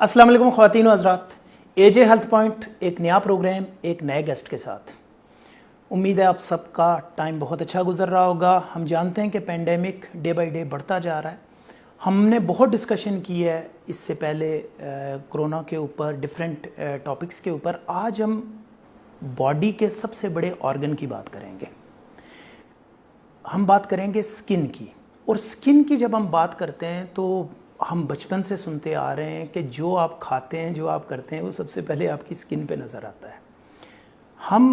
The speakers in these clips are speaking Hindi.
अस्सलाम वालेकुम ख़वातीन व हज़रात, एजे हेल्थ पॉइंट एक नया प्रोग्राम एक नए गेस्ट के साथ। उम्मीद है आप सबका टाइम बहुत अच्छा गुजर रहा होगा। हम जानते हैं कि पेंडेमिक डे बाय डे बढ़ता जा रहा है। हमने बहुत डिस्कशन की है इससे पहले कोरोना के ऊपर, डिफरेंट टॉपिक्स के ऊपर। आज हम बॉडी के सबसे बड़े ऑर्गन की बात करेंगे। हम बात करेंगे स्किन की। और स्किन की जब हम बात करते हैं तो हम बचपन से सुनते आ रहे हैं कि जो आप खाते हैं, जो आप करते हैं, वो सबसे पहले आपकी स्किन पे नज़र आता है। हम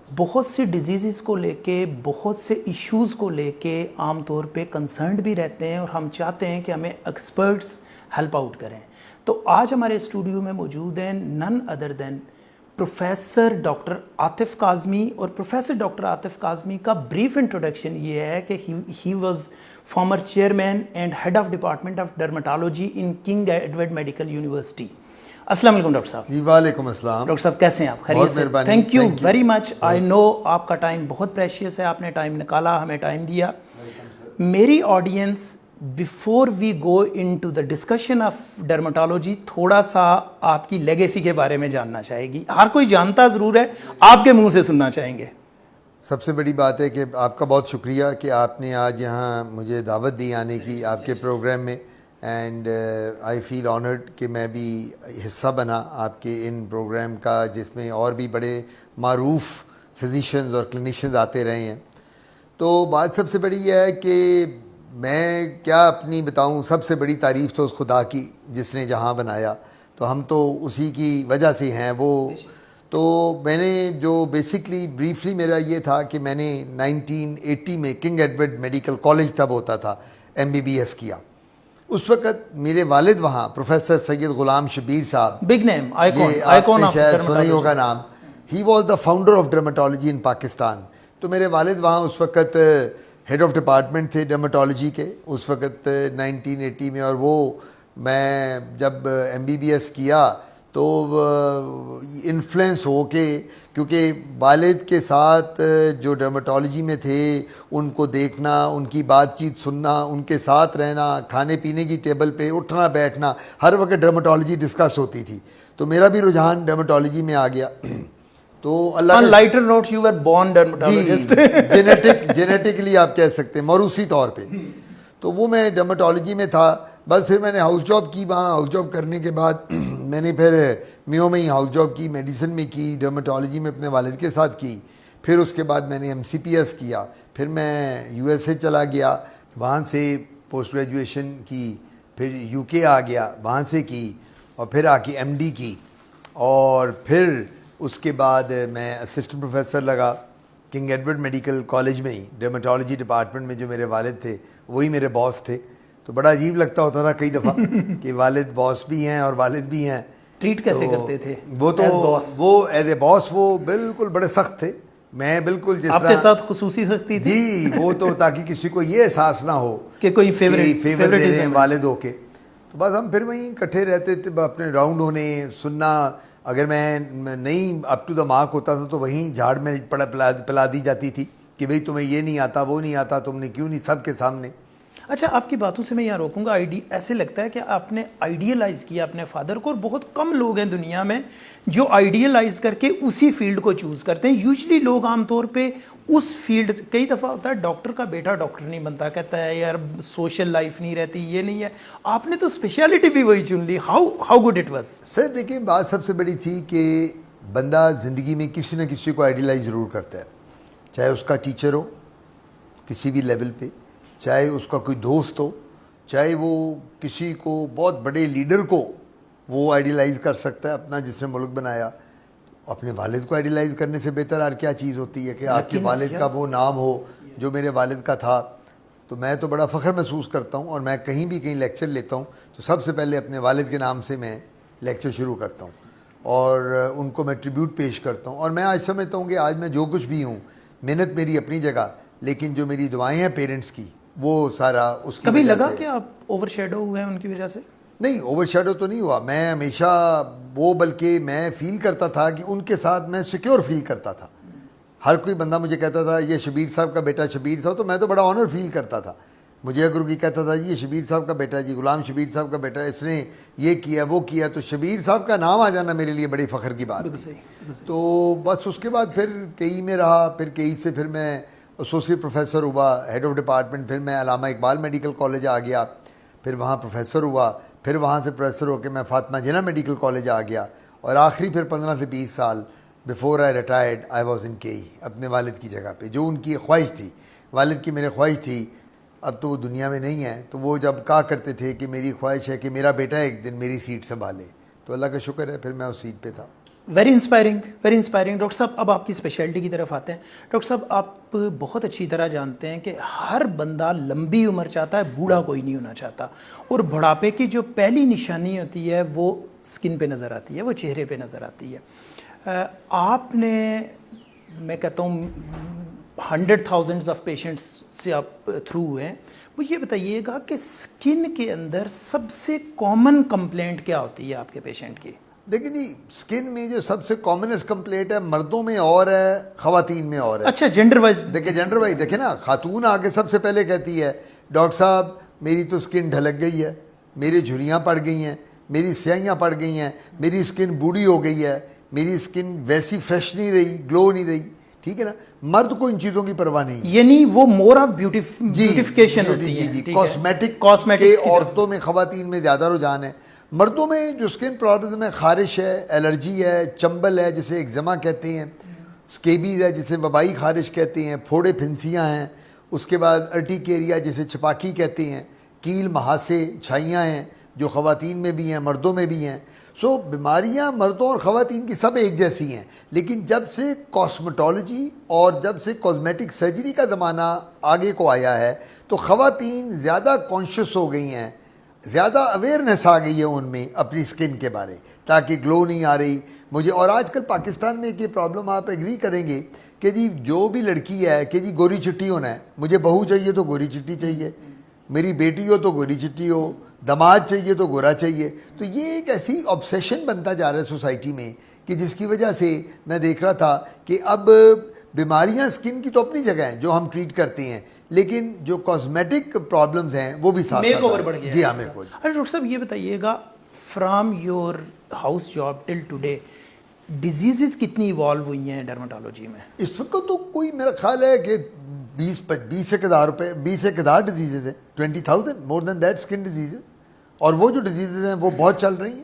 बहुत सी डिजीज़ को लेके, बहुत से इश्यूज़ को लेके आम तौर पे कंसर्न्ड भी रहते हैं और हम चाहते हैं कि हमें एक्सपर्ट्स हेल्प आउट करें। तो आज हमारे स्टूडियो में मौजूद हैं none other than professor doctor Atif Kazmi. और प्रोफेसर डॉक्टर आतिफ़ काज़मी का ब्रीफ इंट्रोडक्शन ये है कि he was former chairman and head of department of dermatology in king Edward medical university. अस्सलाम वालेकुम डॉक्टर साहब। जी वालेकुम अस्सलाम। डॉक्टर साहब कैसे हैं आप? खैरियत से? Thank you very much. I know आपका टाइम बहुत प्रेशियस है, आपने टाइम निकाला, हमें टाइम दिया। मेरी audience before we go into the discussion of dermatology थोड़ा सा आपकी लेगेसी के बारे में जानना चाहेगी। हर कोई जानता ज़रूर है, आपके मुंह से सुनना चाहेंगे। सबसे बड़ी बात है कि आपका बहुत शुक्रिया कि आपने आज यहाँ मुझे दावत दी आने की आपके प्रोग्राम में। एंड आई फील ऑनर्ड कि मैं भी हिस्सा बना आपके इन प्रोग्राम का, जिसमें और भी बड़े मारूफ फिजिशियंस और क्लिनिशियंस आते रहे हैं। तो बात सबसे बड़ी यह है कि मैं क्या अपनी बताऊं, सबसे बड़ी तारीफ़ तो उस खुदा की जिसने जहां बनाया, तो हम तो उसी की वजह से हैं वो। तो मैंने जो बेसिकली ब्रीफली मेरा ये था कि मैंने 1980 में किंग एडवर्ड मेडिकल कॉलेज तब होता था MBBS किया। उस वक़्त मेरे वालिद वहाँ प्रोफेसर सैयद गुलाम शबीर साहब, बिग नेम, आइकॉन शायद सुना ही होगा नाम। He was the founder of dermatology in Pakistan. तो मेरे वालिद वहाँ उस वक़्त हेड ऑफ डिपार्टमेंट थे डर्मेटोलॉजी के उस वक़्त 1980 में। और वो मैं जब MBBS किया तो इन्फ्लुएंस हो के, क्योंकि वालिद के साथ जो डर्मेटोलॉजी में थे उनको देखना, उनकी बातचीत सुनना, उनके साथ रहना, खाने पीने की टेबल पे उठना बैठना, हर वक्त डर्मेटोलॉजी डिस्कस होती थी। तो मेरा भी रुझान डर्मेटोलॉजी में आ गया। तो अल्लाह On lighter note, you were born dermatologist. Genetically आप कह सकते हैं, मौरूसी तौर पे। तो वो मैं डर्मेटोलॉजी में था। बस फिर मैंने हाउस जॉब की वहाँ। हाउस जॉब करने के बाद मैंने फिर मियो में ही हाउस जॉब की, मेडिसिन में की, डर्मेटोलॉजी में अपने वालिद के साथ की। फिर उसके बाद मैंने MCPS किया। फिर मैं USA चला गया, वहाँ से पोस्ट ग्रेजुएशन की। फिर UK आ गया, वहाँ से की। और फिर आके MD की। और फिर उसके बाद मैं असिस्टेंट प्रोफेसर लगा किंग एडवर्ड मेडिकल कॉलेज में ही, डर्मेटोलॉजी डिपार्टमेंट में। जो मेरे वालिद थे वही मेरे बॉस थे। तो बड़ा अजीब लगता होता था कई दफ़ा कि वालिद बॉस भी हैं और वालिद भी हैं। ट्रीट कैसे करते थे वो? तो वो एज ए बॉस वो बिल्कुल बड़े सख्त थे। मैं बिल्कुल जिस आपके साथ खुसूसी सख्ती थी? जी, वो तो ताकि किसी को ये एहसास ना हो कि कोई फेवर दे रहे हैं वालिद होके। तो बस हम फिर वहीं इकट्ठे रहते थे, अपने राउंड होने, सुनना। अगर मैं नहीं अप टू द मार्क होता था तो वहीं झाड़ में पिला दी जाती थी कि भाई तुम्हें ये नहीं आता, वो नहीं आता, तुमने क्यों नहीं, सबके सामने। अच्छा, आपकी बातों से मैं यहाँ रोकूंगा। ऐसे लगता है कि आपने आइडियलाइज़ किया अपने फादर को। और बहुत कम लोग हैं दुनिया में जो आइडियलाइज़ करके उसी फील्ड को चूज़ करते हैं। यूजुअली लोग आमतौर पे उस फील्ड, कई दफ़ा होता है डॉक्टर का बेटा डॉक्टर नहीं बनता, कहता है यार सोशल लाइफ नहीं रहती, ये नहीं है। आपने तो स्पेशलिटी भी वही चुन ली। How good it was? Sir देखिए, बात सबसे बड़ी थी कि बंदा ज़िंदगी में किसी न किसी को आइडियलाइज ज़रूर करता है, चाहे उसका टीचर हो किसी भी लेवल पे, चाहे उसका कोई दोस्त हो, चाहे वो किसी को बहुत बड़े लीडर को वो आइडियलाइज़ कर सकता है अपना, जिसने मुल्क बनाया। अपने वालिद को आइडियलाइज़ करने से बेहतर और क्या चीज़ होती है कि आपके वालिद का वो नाम हो जो मेरे वालिद का था। तो मैं तो बड़ा फ़ख्र महसूस करता हूँ। और मैं कहीं भी कहीं लेक्चर लेता हूँ तो सबसे पहले अपने वालिद के नाम से मैं लेक्चर शुरू करता हूँ और उनको मैं ट्रिब्यूट पेश करता हूँ। और मैं आज समझता हूँ कि आज मैं जो कुछ भी हूँ, मेहनत मेरी अपनी जगह, लेकिन जो मेरी दुआएं हैं पेरेंट्स की, वो सारा उसकी कभी वजह लगा से। कि आप ओवरशैडो हुए हैं उनकी वजह से? नहीं, ओवरशैडो तो नहीं हुआ। मैं हमेशा वो, बल्कि मैं फ़ील करता था कि उनके साथ मैं सिक्योर फील करता था। हर कोई बंदा मुझे कहता था ये शबीर साहब का बेटा शबीर साहब, तो मैं तो बड़ा ऑनर फील करता था। मुझे अगर कोई कहता था जी ये शबीर साहब का बेटा है, जी गुलाम शबीर साहब का बेटा है, इसने ये किया वो किया, तो शबीर साहब का नाम आ जाना मेरे लिए बड़ी फ़ख्र की बात थी। तो बस उसके बाद फिर केई में रहा, फिर केई से फिर मैं एसोसिएट प्रोफेसर हुआ, हेड ऑफ डिपार्टमेंट, फिर मैं अल्लामा इकबाल मेडिकल कॉलेज आ गया, फिर वहाँ प्रोफेसर हुआ, फिर वहाँ से प्रोफेसर होकर मैं फातिमा जिन्ना मेडिकल कॉलेज आ गया, और आखिरी फिर 15 से 20 साल before I retired I was in केई, अपने वालिद की जगह पे, जो उनकी ख्वाहिश थी, वालिद की मेरे ख्वाहिश थी। अब तो वो दुनिया में नहीं है, तो वो जब कहा करते थे कि मेरी ख्वाहिश है कि मेरा बेटा एक दिन मेरी सीट संभाले, तो अल्लाह का शुक्र है फिर मैं उस सीट पे था। Very inspiring, very inspiring. Doctor साहब, अब आपकी स्पेशलिटी की तरफ आते हैं। डॉक्टर साहब, आप बहुत अच्छी तरह जानते हैं कि हर बंदा लंबी उम्र चाहता है, बूढ़ा कोई नहीं होना चाहता, और बुढ़ापे की जो पहली निशानी होती है वो स्किन पे नज़र आती है, वो चेहरे पे नज़र आती है। आपने, मैं कहता हूँ 100,000 ऑफ पेशेंट्स से आप थ्रू हुए हैं, वो ये बताइएगा कि स्किन के अंदर सबसे कॉमन कंप्लेंट क्या होती है आपके पेशेंट की? देखिए जी, स्किन में जो सबसे कॉमनेस्ट कंप्लेंट है मर्दों में और है, ख़वातीन में और है। अच्छा, जेंडर वाइज देखिए, जेंडर वाइज देखिए ना, खातून आके सबसे पहले कहती है डॉक्टर साहब मेरी तो स्किन ढलक गई है, मेरी झुर्रियाँ पड़ गई हैं, मेरी स्याहियाँ पड़ गई हैं, मेरी स्किन बूढ़ी हो गई है, मेरी स्किन वैसी फ्रेश नहीं रही, ग्लो नहीं रही। ठीक है ना, मर्द को इन चीज़ों की परवाह नहीं है, यानी वो मोर ऑफ ब्यूटिफिकेशन होती है, जी, कॉस्मेटिक कॉस्मेटिक्स के औरतों में, ख़वातीन में ज़्यादा रुझान है। मर्दों में जो स्किन प्रॉब्लम में खारिश है, एलर्जी है, चंबल है जिसे एक्जिमा कहते हैं, स्केबीज है जिसे वबाई खारिश कहते हैं, फोड़े फिंसियाँ हैं, उसके बाद अर्टिकेरिया जिसे छपाकी कहते हैं, कील महासे छाइयाँ हैं जो ख़वातीन में भी हैं मर्दों में भी हैं। सो बीमारियां मर्दों और ख़वातीन की सब एक जैसी हैं, लेकिन जब से कॉस्मेटोलॉजी और जब से कॉस्मेटिक सर्जरी का ज़माना आगे को आया है तो ख़वातीन ज़्यादा कॉन्शियस हो गई हैं, ज़्यादा अवेयरनेस आ गई है उनमें अपनी स्किन के बारे, ताकि ग्लो नहीं आ रही मुझे। और आजकल पाकिस्तान में एक ये प्रॉब्लम, आप एग्री करेंगे कि जी जो भी लड़की है कि जी गोरी चिट्टी होना है, मुझे बहू चाहिए तो गोरी चिट्टी चाहिए, मेरी बेटी हो तो गोरी चिट्टी हो, दामाद चाहिए तो गोरा चाहिए। तो ये एक ऐसी ऑब्सेशन बनता जा रहा है सोसाइटी में कि जिसकी वजह से मैं देख रहा था कि अब बीमारियां स्किन की तो अपनी जगह हैं जो हम ट्रीट करते हैं, लेकिन जो कॉस्मेटिक प्रॉब्लम्स हैं वो भी साथ मेकओवर बढ़ गया। जी हाँ, मेकओवर। अरे डॉक्टर साहब, ये बताइएगा from your house job till today diseases कितनी इवॉल्व हुई हैं डर्माटोलॉजी में? इस वक्त तो कोई मेरा ख्याल है कि 20,000 डिजीजेज हैं, 20,000 more than that skin diseases. और वो जो डिजीजेज हैं वो बहुत चल रही हैं,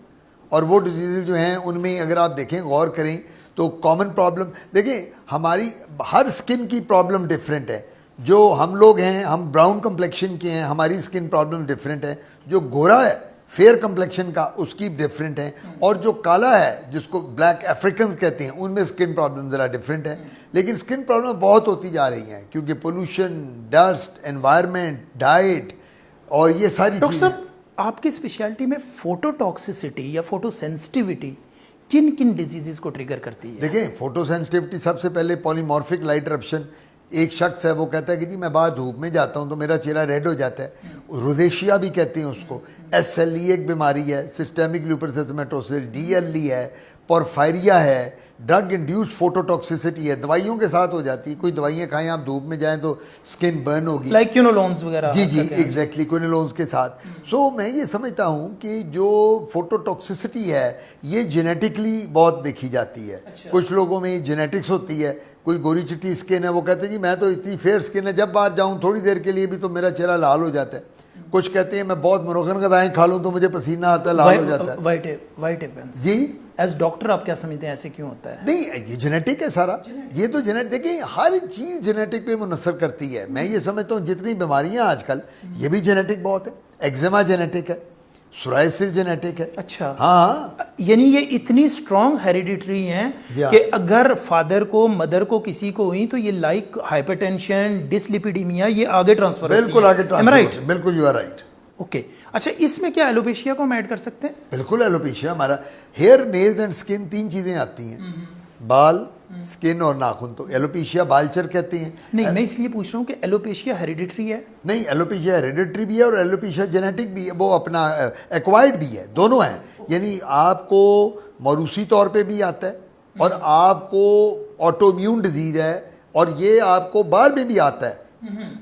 और वो डिजीजेज जो हैं उनमें अगर आप देखें, गौर करें तो कॉमन प्रॉब्लम देखें, हमारी हर स्किन की प्रॉब्लम डिफरेंट है। जो हम लोग हैं, हम ब्राउन कम्प्लेक्शन के हैं, हमारी स्किन प्रॉब्लम डिफरेंट है। जो गोरा है फेयर कम्प्लेक्शन का, उसकी डिफरेंट है, और जो काला है जिसको ब्लैक अफ्रीकन्स कहते हैं, उनमें स्किन प्रॉब्लम ज़रा डिफरेंट है। लेकिन स्किन प्रॉब्लम बहुत होती जा रही हैं क्योंकि पोल्यूशन, डस्ट, एनवायरनमेंट, डाइट और ये सारी डॉक्टर चीज़ें। साहब, आपकी स्पेशलिटी में फोटोटॉक्सिसिटी या फोटो सेंसिटिविटी किन किन डिजीजेस को ट्रिगर करती है? देखें, फोटो सेंसिटिविटी सबसे पहले पॉलीमॉर्फिक लाइट इरप्शन। एक शख्स है वो कहता है कि जी मैं बाहर धूप में जाता हूँ तो मेरा चेहरा रेड हो जाता है, रोजेशिया भी कहते हैं उसको। SLE एक बीमारी है, सिस्टेमिक लूपस एरिथेमेटोसिस, DLE है, पोरफायरिया है, ड्रग इंड्यूस्ड फोटोटॉक्सिसिटी है, दवाइयों के साथ हो जाती है। कोई दवाइयाँ खाएं, आप धूप में जाएं तो स्किन बर्न होगी, लाइक क्विनोलोन्स वगैरह। जी जी एग्जैक्टली, क्विनोलोन्स के साथ। सो मैं ये समझता हूँ कि जो फोटोटॉक्सिसिटी है ये जेनेटिकली बहुत देखी जाती है। कुछ लोगों में जेनेटिक्स होती है, कोई गोरी चिट्टी स्किन है वो कहते हैं जी मैं तो इतनी फेयर स्किन है, जब बाहर जाऊँ थोड़ी देर के लिए भी तो मेरा चेहरा लाल हो जाता है। कुछ कहते हैं मैं बहुत मुरगन गदाएँ खा लूँ तो मुझे पसीना आता है, लाल हो जाता है। वाइट एपेंस जी, एज डॉक्टर आप क्या समझते हैं ऐसे क्यों होता है? नहीं, ये जेनेटिक है सारा, ये तो जेनेटिक, देखिए हर चीज़ जेनेटिक पे मुनसर करती है। मैं ये समझता हूँ जितनी बीमारियाँ आजकल, ये भी जेनेटिक बहुत है। एक्जिमा जेनेटिक है, सोराइसिस जेनेटिक है। अच्छा, हाँ, यानी ये इतनी स्ट्रॉन्ग हेरिडिटरी हैं हाँ। कि अगर फादर को, मदर को, किसी को हुई तो ये लाइक हाइपरटेंशन, डिसलिपिडीमिया, ये आगे ट्रांसफर बिल्कुल आगे ट्रांसफर, राइट? बिल्कुल, यू आर राइट। ओके, अच्छा, इसमें क्या एलोपेशिया को हम ऐड कर सकते हैं? बिल्कुल, एलोपेशिया हमारा हेयर, नेल्स एंड स्किन, तीन चीज़ें आती हैं, बाल, स्किन और नाखून। तो एलोपेशिया बालचर कहते हैं। नहीं, मैं इसलिए पूछ रहा हूँ कि एलोपेशिया हेरिडिटरी है? नहीं, एलोपेशिया हेरिडिटरी भी है और एलोपेशिया जेनेटिक भी है, वो अपना एक्वायर्ड भी है, दोनों हैं। यानी आपको मौरूसी तौर पे भी आता है और आपको ऑटोइम्यून डिजीज़ है, और ये आपको बाल में भी आता है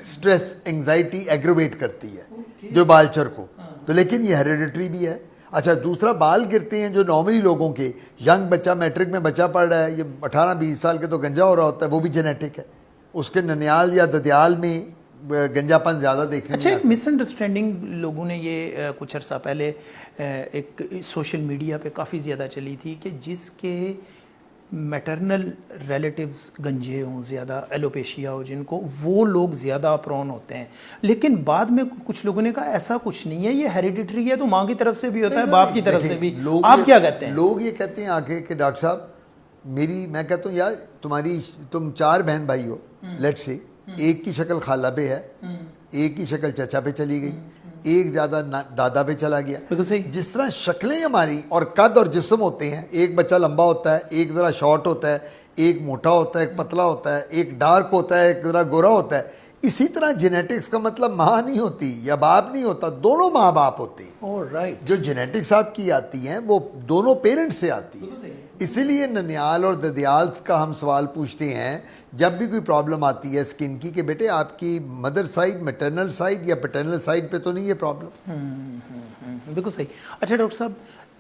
स्ट्रेस एंजाइटी एग्रोवेट करती है जो बालचर को, तो लेकिन ये हेरिडिटरी भी है। अच्छा, दूसरा बाल गिरते हैं जो नॉर्मली लोगों के, यंग बच्चा मैट्रिक में बच्चा पढ़ रहा है, ये 18-20 साल के तो गंजा हो रहा होता है, वो भी जेनेटिक है, उसके ननियाल या ददियाल में गंजापन ज़्यादा देखने अच्छा, में एक मिसअंडरस्टैंडिंग लोगों ने ये कुछ अर्सा पहले एक सोशल मीडिया पे काफ़ी ज़्यादा चली थी कि जिसके मैटरनल रिलेटिव्स गंजे हों, ज़्यादा एलोपेशिया हो जिनको, वो लोग ज़्यादा प्रोन होते हैं। लेकिन बाद में कुछ लोगों ने कहा ऐसा कुछ नहीं है, ये हेरिडिटरी है, तो माँ की तरफ से भी होता है, बाप की तरफ से भी। आप क्या कहते हैं? लोग ये कहते हैं आके कि डॉक्टर साहब मैं कहता हूँ यार तुम 4 बहन भाई हो, लेट्स से एक की शक्ल खाला पे है, एक की शक्ल चचा पे चली गई, एक ज़्यादा दादा पे चला गया। बिल्कुल सही। जिस तरह शक्लें हमारी और कद और जिस्म होते हैं, एक बच्चा लंबा होता है, एक ज़रा शॉर्ट होता है, एक मोटा होता है, एक पतला होता है, एक डार्क होता है, एक ज़रा गोरा होता है, इसी तरह जेनेटिक्स का मतलब माँ नहीं होती या बाप नहीं होता, दोनों माँ बाप होते हैं। राइट। जो जेनेटिक्स आपकी आती हैं वो दोनों पेरेंट्स से आती है। इसीलिए ननियाल और ददियाल का हम सवाल पूछते हैं जब भी कोई प्रॉब्लम आती है स्किन की, कि बेटे आपकी मदर साइड, मैटरनल साइड या पैटर्नल साइड पे तो नहीं है प्रॉब्लम। बिल्कुल सही। अच्छा डॉक्टर साहब,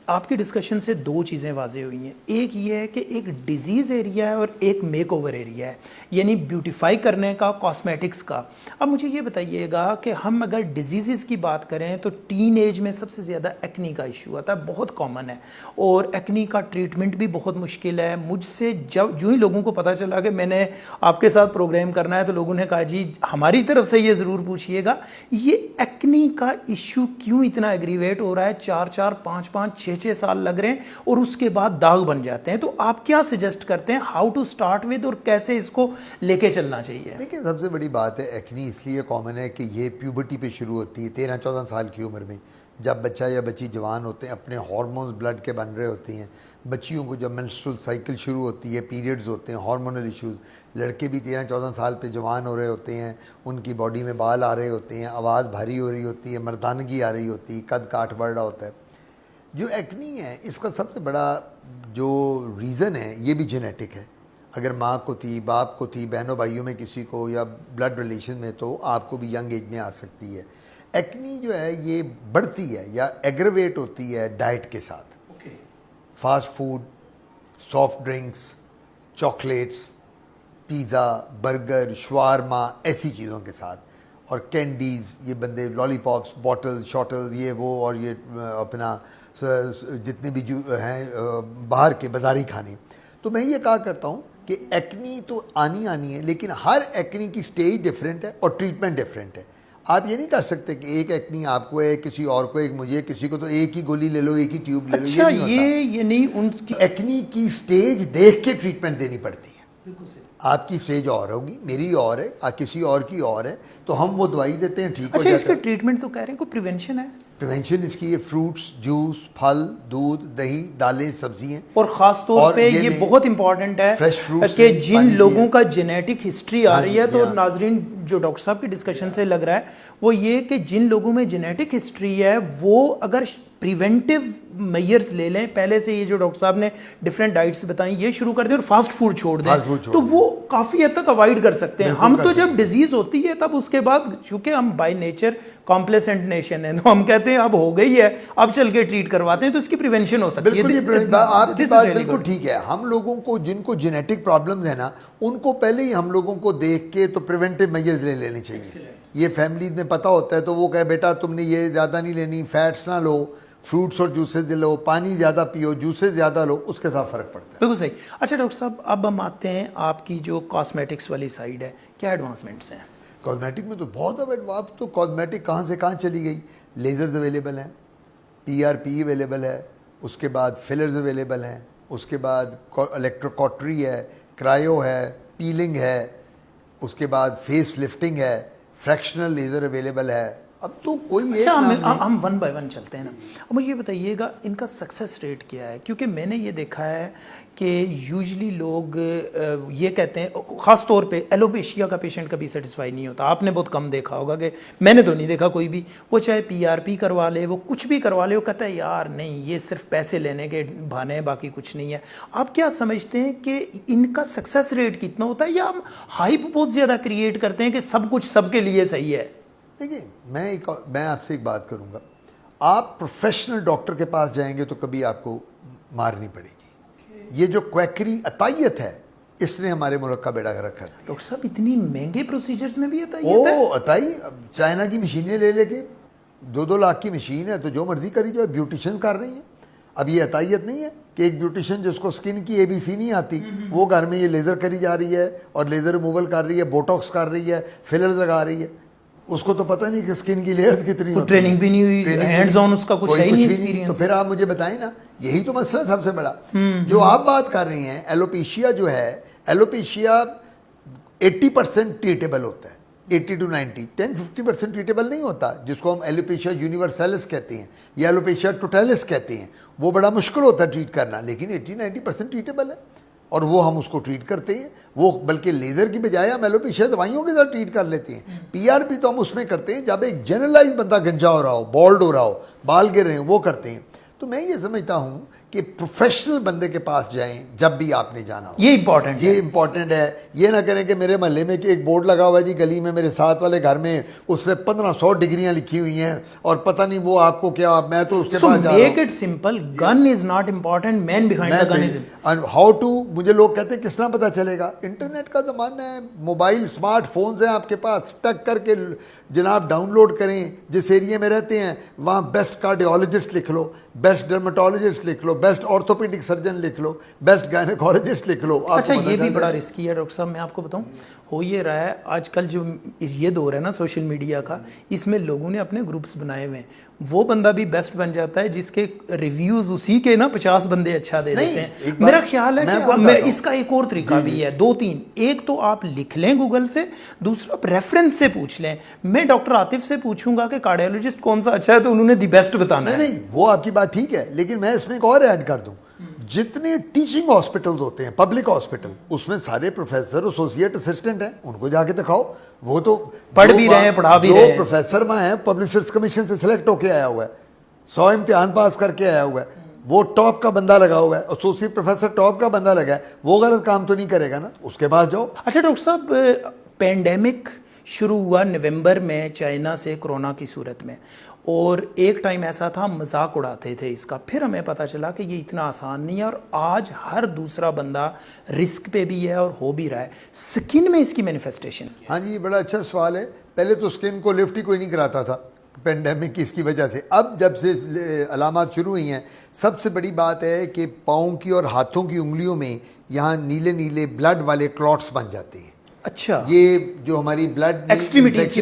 आपकी डिस्कशन से 2 चीज़ें वाजे हुई हैं। एक ये है कि एक डिजीज़ एरिया है और एक मेकओवर एरिया है, यानी ब्यूटीफाई करने का, कॉस्मेटिक्स का। अब मुझे ये बताइएगा कि हम अगर डिजीज़ की बात करें तो टीन एज में सबसे ज़्यादा एक्नी का इशू आता है, बहुत कॉमन है, और एक्नी का ट्रीटमेंट भी बहुत मुश्किल है। मुझसे जब जो ही लोगों को पता चला कि मैंने आपके साथ प्रोग्राम करना है, तो लोगों ने कहा जी हमारी तरफ से ये ज़रूर पूछिएगा, ये एक्नी का इशू क्यों इतना एग्रीवेट हो रहा है? 4-4, 5-5, 6-6 साल लग रहे हैं और उसके बाद दाग बन जाते हैं। तो आप क्या सजेस्ट करते हैं, हाउ टू स्टार्ट विद, और कैसे इसको लेके चलना चाहिए? देखिए, सबसे बड़ी बात है, एक्नी इसलिए कॉमन है कि ये प्यूबर्टी पे शुरू होती है 13-14 साल की उम्र में, जब बच्चा या बच्ची जवान होते हैं, अपने हार्मोन्स ब्लड के बन रहे होते हैं। बच्चियों को जब मेंस्ट्रुअल साइकिल शुरू होती है, पीरियड्स होते हैं, हार्मोनल इश्यूज़। लड़के भी 13-14 साल पे जवान हो रहे होते हैं, उनकी बॉडी में बाल आ रहे होते हैं, आवाज़ भारी हो रही होती है, मर्दानगी आ रही होती है, कद काठ बढ़ रहा होता है। जो एक्नी है इसका सबसे बड़ा जो रीज़न है ये भी जेनेटिक है। अगर माँ को थी, बाप को थी, बहनों भाइयों में किसी को, या ब्लड रिलेशन में, तो आपको भी यंग एज में आ सकती है। एक्नी जो है ये बढ़ती है या एग्रवेट होती है डाइट के साथ। Fast food, soft drinks, chocolates, pizza, burger, shawarma, ऐसी चीज़ों के साथ, और कैंडीज़, ये बंदे लॉलीपॉप्स, बॉटल शॉटल, ये वो, और ये अपना जितने भी जो हैं बाहर के बाज़ारी खाने। तो मैं ये कहा करता हूँ कि एक्नी तो आनी है, लेकिन हर एक्नी की स्टेज डिफरेंट है और ट्रीटमेंट डिफरेंट है। आप ये नहीं कर सकते कि एक एक्नी आपको है, किसी और को एक मुझे, किसी को तो एक ही गोली ले लो, एक ही ट्यूब ले लो। अच्छा, ये नहीं, उनकी एक्नी की स्टेज देख के ट्रीटमेंट देनी पड़ती है। आपकी स्टेज और होगी, मेरी और है, किसी और की और है, तो हम वो दवाई देते हैं, ठीक हो जाता है। अच्छा, इसका ट्रीटमेंट तो कह रहे हैं कोई प्रिवेंशन है? प्रिवेंशन इसकी ये फ्रूट्स, जूस, फल, दूध, दही, दालें, सब्जियां, और ख़ास तौर पे ये बहुत इंपॉर्टेंट है फ्रेश फ्रूट्स कि जिन लोगों का जेनेटिक हिस्ट्री आ रही है, तो हाँ। नाजरीन जो डॉक्टर साहब की डिस्कशन से लग रहा है वो ये कि जिन लोगों में जेनेटिक हिस्ट्री है वो अगर प्रिवेंटिव मेजर्स ले लें पहले से, ये जो डॉक्टर साहब ने डिफरेंट डाइट्स बताई ये शुरू कर दें और फास्ट फूड छोड़ दें, तो वो काफ़ी हद तक अवॉइड कर सकते हैं। हम तो जब डिजीज़ होती है तब उसके बाद, चूँकि हम बाय नेचर कॉम्प्लेसेंट नेशन है, तो हम कहते हैं अब हो गई है, अब चल के ट्रीट करवाते हैं, तो इसकी प्रिवेंशन हो सकती है। आपकी बात बिल्कुल ठीक है। हम लोगों को जिनको जेनेटिक प्रॉब्लम्स है ना, उनको पहले ही हम लोगों को देख के तो प्रिवेंटिव मेजर्स ले लेने चाहिए। ये फैमिलीज में पता होता है, तो वो कहे बेटा तुमने ये ज़्यादा नहीं लेनी, फैट्स ना लो, फ्रूट्स और जूसेस लो, पानी ज़्यादा पियो, जूसेस ज़्यादा लो, उसके साथ फ़र्क पड़ता है। बिल्कुल सही। अच्छा डॉक्टर साहब, अब हम आते हैं आपकी जो कॉस्मेटिक्स वाली साइड है, क्या एडवांसमेंट्स हैं? कॉस्मेटिक में तो बहुत अब तो कॉस्मेटिक कहाँ से कहाँ चली गई। लेज़र्स अवेलेबल हैं, PRP अवेलेबल है, उसके बाद फिलर्स अवेलेबल हैं, उसके बाद इलेक्ट्रोकॉटरी है, क्रायो है, पीलिंग है, उसके बाद फेस लिफ्टिंग है, फ्रैक्शनल लेज़र अवेलेबल है, अब तो कोई एक अच्छा, नाम नहीं। हम वन बाय वन चलते हैं ना। अब मुझे ये बताइएगा इनका सक्सेस रेट क्या है, क्योंकि मैंने ये देखा है कि यूजली लोग ये कहते हैं, ख़ास तौर पे एलोपेशिया का पेशेंट कभी सेटिस्फाई नहीं होता। आपने बहुत कम देखा होगा, कि मैंने तो नहीं देखा कोई भी, वो चाहे पीआरपी करवा ले, वो कुछ भी करवा ले, वो कहता है यार नहीं ये सिर्फ पैसे लेने के बहाने हैं, बाकी कुछ नहीं है। आप क्या समझते हैं कि इनका सक्सेस रेट कितना होता है, या हम हाइप बहुत ज़्यादा क्रिएट करते हैं कि सब कुछ सबके लिए सही है? देखिए, मैं आपसे एक बात करूंगा, आप प्रोफेशनल डॉक्टर के पास जाएंगे तो कभी आपको मार नहीं पड़ेगी। ये जो क्वैकरी अतायत है, इसने हमारे मुल्क का बेड़ा गर्क कर दिया। डॉक्टर साहब इतनी महंगे प्रोसीजर्स में भी अतायत है? अताई, चाइना की मशीनें ले लेके 2-2 लाख की मशीन है, तो जो मर्जी करी जो ब्यूटिशियन कर रही है। अब ये अतायत नहीं है कि एक ब्यूटिशियन जिसको स्किन की ABC नहीं आती, वो घर में ये लेज़र करी जा रही है और लेज़र रिमूवल कर रही है, बोटॉक्स कर रही है, फिलर लगा रही है। उसको तो पता नहीं कि स्किन की लेयर्स कितनी होती है, ट्रेनिंग भी नहीं हुई, हैंड्स ऑन उसका कुछ है ही नहीं एक्सपीरियंस। तो फिर आप मुझे बताएं ना, यही तो मसला है सबसे बड़ा। जो आप बात कर रही हैं एलोपेशिया जो है, एलोपेशिया 80% ट्रीटेबल होता है, 80 to 90, 10-50% ट्रीटेबल नहीं होता, जिसको हम एलोपेशिया यूनिवर्सैलिस कहते हैं या एलोपेशिया टोटैलिस कहते हैं। वो बड़ा मुश्किल होता है ट्रीट करना, लेकिन 80-90% ट्रीटेबल है और वो हम उसको ट्रीट करते हैं। वो बल्कि लेज़र की बजाय हम एलोपेशिया दवाइयों के साथ ट्रीट कर लेते हैं। पीआरपी तो हम उसमें करते हैं जब एक जनरलाइज बंदा गंजा हो रहा हो, बॉल्ड हो रहा हो, बाल गिर रहे हैं, वो करते हैं। तो मैं ये समझता हूँ कि प्रोफेशनल बंदे के पास जाएं जब भी आपने जाना हो। ये इंपॉर्टेंट है। ये ना करें कि मेरे महल्ले में एक बोर्ड लगा हुआ है जी, गली में मेरे साथ वाले घर में, उससे 1500 डिग्रियां लिखी हुई हैं और पता नहीं वो आपको क्या, मैं तो उसके पास जा रहा हूं। Make it simple, gun is not important, man behind the gun is. And how to, मुझे लोग कहते हैं किस तरह पता चलेगा? इंटरनेट का ज़माना है, मोबाइल स्मार्टफोन्स हैं आपके पास, टक करके जनाब डाउनलोड करें। जिस एरिया में रहते हैं वहाँ बेस्ट कार्डियोलॉजिस्ट लिख लो, बेस्ट डर्मेटोलॉजिस्ट लिख लो, बेस्ट ऑर्थोपेडिक सर्जन लिख लो, बेस्ट गायनेकोलॉजिस्ट लिख लो। अच्छा, ये भी बड़ा रिस्की है डॉक्टर साहब। मैं आपको बताऊं, हो ये रहा है आजकल जो ये दौर है ना सोशल मीडिया का, इसमें लोगों ने अपने ग्रुप्स बनाए हुए हैं। वो बंदा भी बेस्ट बन जाता है जिसके रिव्यूज उसी के ना 50 बंदे अच्छा दे देते हैं। मेरा ख्याल है कि इसका एक और तरीका भी है, 2-3। एक तो आप लिख लें गूगल से, दूसरा आप रेफरेंस से पूछ लें। मैं डॉक्टर आतिफ से पूछूंगा कि कार्डियोलॉजिस्ट कौन सा अच्छा है, तो उन्होंने दी बेस्ट बताना है। नहीं, वो आपकी बात ठीक है, लेकिन मैं इसमें एक और ऐड कर दूं। जितने टीचिंग हॉस्पिटल्स होते हैं, पब्लिक हॉस्पिटल, उसमें सारे प्रोफेसर एसोसिएट असिस्टेंट हैं, उनको जाके दिखाओ। वो तो पढ़ भी रहे हैं, पढ़ा भी रहे हैं। जो प्रोफेसर वहाँ है, पब्लिक सर्विस कमीशन से सिलेक्ट होके आया हुआ है, 100 इम्तिहान पास करके आया हुआ है, वो टॉप का बंदा लगा हुआ है, एसोसिएट प्रोफेसर टॉप का बंदा लगा है, वो गलत काम तो नहीं करेगा ना, उसके पास जाओ। अच्छा डॉक्टर साहब, पेंडेमिक शुरू हुआ नवंबर में चाइना से, कोरोना की सूरत में, और एक टाइम ऐसा था मजाक उड़ाते थे इसका। फिर हमें पता चला कि ये इतना आसान नहीं है, और आज हर दूसरा बंदा रिस्क पे भी है और हो भी रहा है। स्किन में इसकी मैनिफेस्टेशन। हाँ जी, बड़ा अच्छा सवाल है। पहले तो स्किन को लिफ्ट ही कोई नहीं कराता था पेंडेमिक की इसकी वजह से। अब जब से अलामात शुरू हुई हैं, सबसे बड़ी बात है कि पाँव की और हाथों की उंगलियों में यहाँ नीले नीले ब्लड वाले क्लॉट्स बन जाते हैं। अच्छा, ये जो हमारी ब्लड एक्सट्रीमिटीज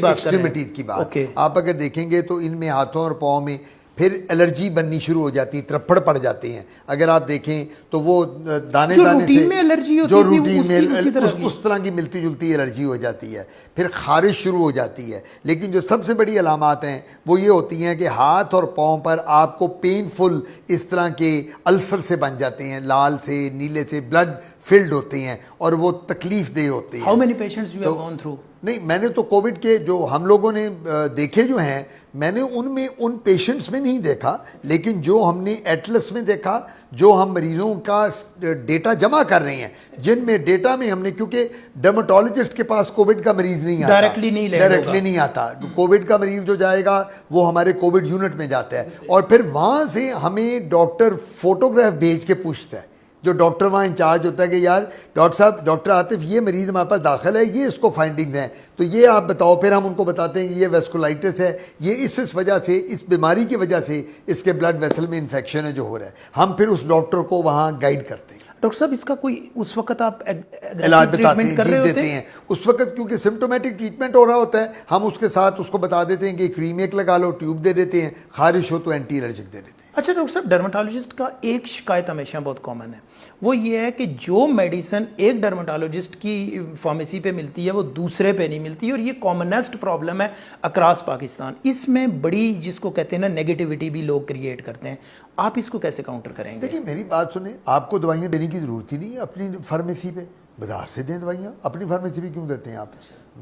की बात okay. आप अगर देखेंगे तो इनमें हाथों और पाँव में फिर एलर्जी बननी शुरू हो जाती है, त्रप्पड़ पड़ जाते हैं। अगर आप देखें तो वो दाने दाने से में एलर्जी होती जो रूटीन में उस तरह की मिलती जुलती एलर्जी हो जाती है, फिर खारिश शुरू हो जाती है। लेकिन जो सबसे बड़ी अलामात हैं वो ये होती हैं कि हाथ और पाँव पर आपको पेनफुल इस तरह के अल्सर से बन जाते हैं, लाल से नीले से ब्लड फिल्ड होते हैं और वो तकलीफ दे होते हैं। How many patients you have gone through? नहीं, मैंने तो कोविड के जो हम लोगों ने देखे जो हैं, मैंने उनमें उन पेशेंट्स में नहीं देखा, लेकिन जो हमने एटलस में देखा, जो हम मरीजों का डेटा जमा कर रहे हैं, जिनमें डेटा में हमने, क्योंकि डर्मेटोलॉजिस्ट के पास कोविड का मरीज नहीं आता, डायरेक्टली नहीं आता। कोविड का मरीज जो जाएगा वो हमारे कोविड यूनिट में जाता है, और फिर वहाँ से हमें डॉक्टर फोटोग्राफ भेज के पूछता है, जो डॉक्टर वहाँ इंचार्ज होता है कि यार डॉक्टर साहब, डॉक्टर आतिफ, ये मरीज़ हमारे पास दाखिल है, ये इसको फाइंडिंग्स हैं, तो ये आप बताओ। फिर हम उनको बताते हैं कि ये वेस्कुलाइटिस है, ये इस वजह से, इस बीमारी की वजह से इसके ब्लड वेसल में इन्फेक्शन है जो हो रहा है। हम फिर उस डॉक्टर को वहाँ गाइड करते हैं। डॉक्टर साहब, इसका कोई उस वक्त आप इलाज बताते हैं, जी देते हैं उस वक्त, क्योंकि सिम्टोमेटिक ट्रीटमेंट हो रहा होता है, हम उसके साथ उसको बता देते हैं कि क्रीम एक लगा लो, ट्यूब दे देते हैं, खारिश हो तो एंटी एलर्जिक दे देते हैं। अच्छा डॉक्टर साहब, डर्मेटोलॉजिस्ट का एक शिकायत हमेशा बहुत कॉमन है, वो ये है कि जो मेडिसिन एक डर्मेटोलॉजिस्ट की फार्मेसी पे मिलती है वो दूसरे पे नहीं मिलती, और ये कॉमनेस्ट प्रॉब्लम है अक्रॉस पाकिस्तान। इसमें बड़ी, जिसको कहते हैं ना, नेगेटिविटी भी लोग क्रिएट करते हैं। आप इसको कैसे काउंटर करेंगे? देखिए मेरी बात सुने, आपको दवाइयाँ देने की ज़रूरत ही नहीं है अपनी फार्मेसी पे, बाजार से दें दवाइयाँ, अपनी फार्मेसी पे क्यों देते हैं आप?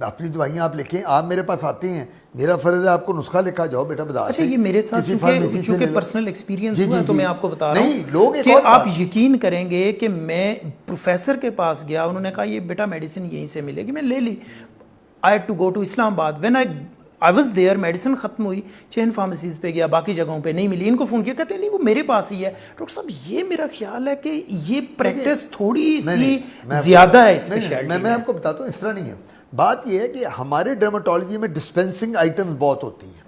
अपनी दवाइयाँ आप लिखें, आप मेरे पास आते हैं, मेरा फ़र्ज़ है आपको नुस्खा लिखा, जाओ बेटा बाजार से। अच्छा, ये मेरे साथ चूंकि पर्सनल एक्सपीरियंस हुआ है तो मैं आपको बता रहा हूँ कि आप यकीन करेंगे कि मैं प्रोफेसर के पास गया, उन्होंने कहा ये बेटा मेडिसिन यहीं से मिलेगी, मैं ले ली। I had to go to Islamabad, when I was there, medicine खत्म हुई, चेन फार्मेसीज पे गया, बाकी जगहों पे नहीं मिली, इनको फ़ोन किया, कहते नहीं वो मेरे पास ही है। डॉक्टर साहब, ये मेरा ख्याल है कि ये प्रैक्टिस थोड़ी सी ज़्यादा है स्पेशलिटी। मैं आपको बताता हूँ, इस तरह नहीं है। बात यह है कि हमारे डर्मेटोलॉजी में डिस्पेंसिंग आइटम्स बहुत होती हैं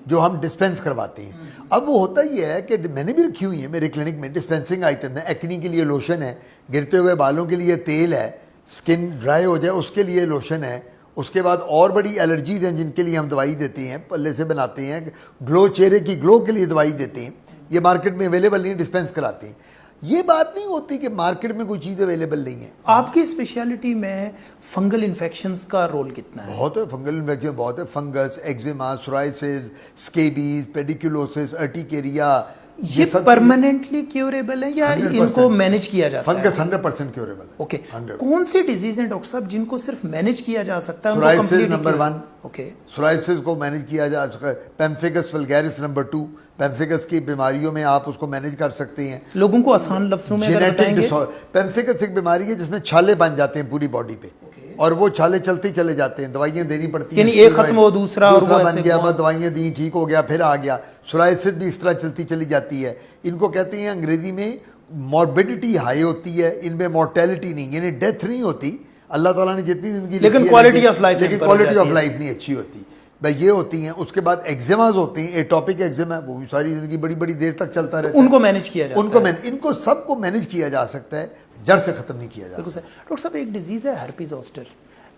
जो हम डिस्पेंस करवाते हैं। अब वो होता ही है कि मैंने भी रखी हुई है मेरे क्लिनिक में डिस्पेंसिंग आइटम है। एक्नी के लिए लोशन है, गिरते हुए बालों के लिए तेल है, स्किन ड्राई हो जाए उसके लिए लोशन है, उसके बाद और बड़ी एलर्जीज हैं जिनके लिए हम दवाई देते हैं, पल्ले से बनाते हैं, ग्लो, चेहरे की ग्लो के लिए दवाई देते हैं, ये मार्केट में अवेलेबल नहीं, डिस्पेंस कराते हैं। ये बात नहीं होती कि मार्केट में कोई चीज़ अवेलेबल नहीं है। आपकी स्पेशलिटी में फंगल इन्फेक्शंस का रोल कितना है? बहुत है, फंगल इन्फेक्शन बहुत है, fungus, eczema, psoriasis, scabies, pediculosis, urticaria, ये परमानेंटली क्योरेबल है या इनको मैनेज किया जाता है? फंगस 100% क्योरेबल है। ओके, कौन सी डिजीज है डॉक्टर साहब जिनको सिर्फ मैनेज किया जा सकता है? Psoriasis number 1। ओके, सोराइसिस को मैनेज किया जा सकता है। पेम्फिगस वल्गैरिस नंबर 2, पेम्फिगस की बीमारियों में आप उसको मैनेज कर सकते हैं। लोगों को आसान लफ्जों में अगर बताएंगे, पेम्फिगस एक बीमारी है जिसमें छाले बन जाते हैं पूरी बॉडी पे, और वो छाले चलते ही चले जाते हैं, दवाइयाँ देनी पड़ती हैं, एक खत्म हो दूसरा बन गया, बस दवाइयाँ दी, ठीक हो गया, फिर आ गया। सोराइसिस भी इस तरह चलती चली जाती है। इनको कहते हैं अंग्रेजी में मॉर्बिडिटी हाई होती है, इनमें मॉर्टेलिटी नहीं, यानी डेथ नहीं होती, अल्लाह ताला ने जितनी जिंदगी, लेकिन क्वालिटी ऑफ लाइफ नहीं अच्छी होती भाई, ये होती हैं। उसके बाद एक्जिमाज होते हैं, एटॉपिक एक्जिमा, वो भी सारी जिंदगी बड़ी बड़ी देर तक चलता रहता है, उनको मैनेज किया जाता है। इनको सबको मैनेज किया जा सकता है, जड़ से ख़त्म नहीं किया जा सकता। डॉक्टर साहब, एक डिजीज़ है हर्पी ज़ोस्टर,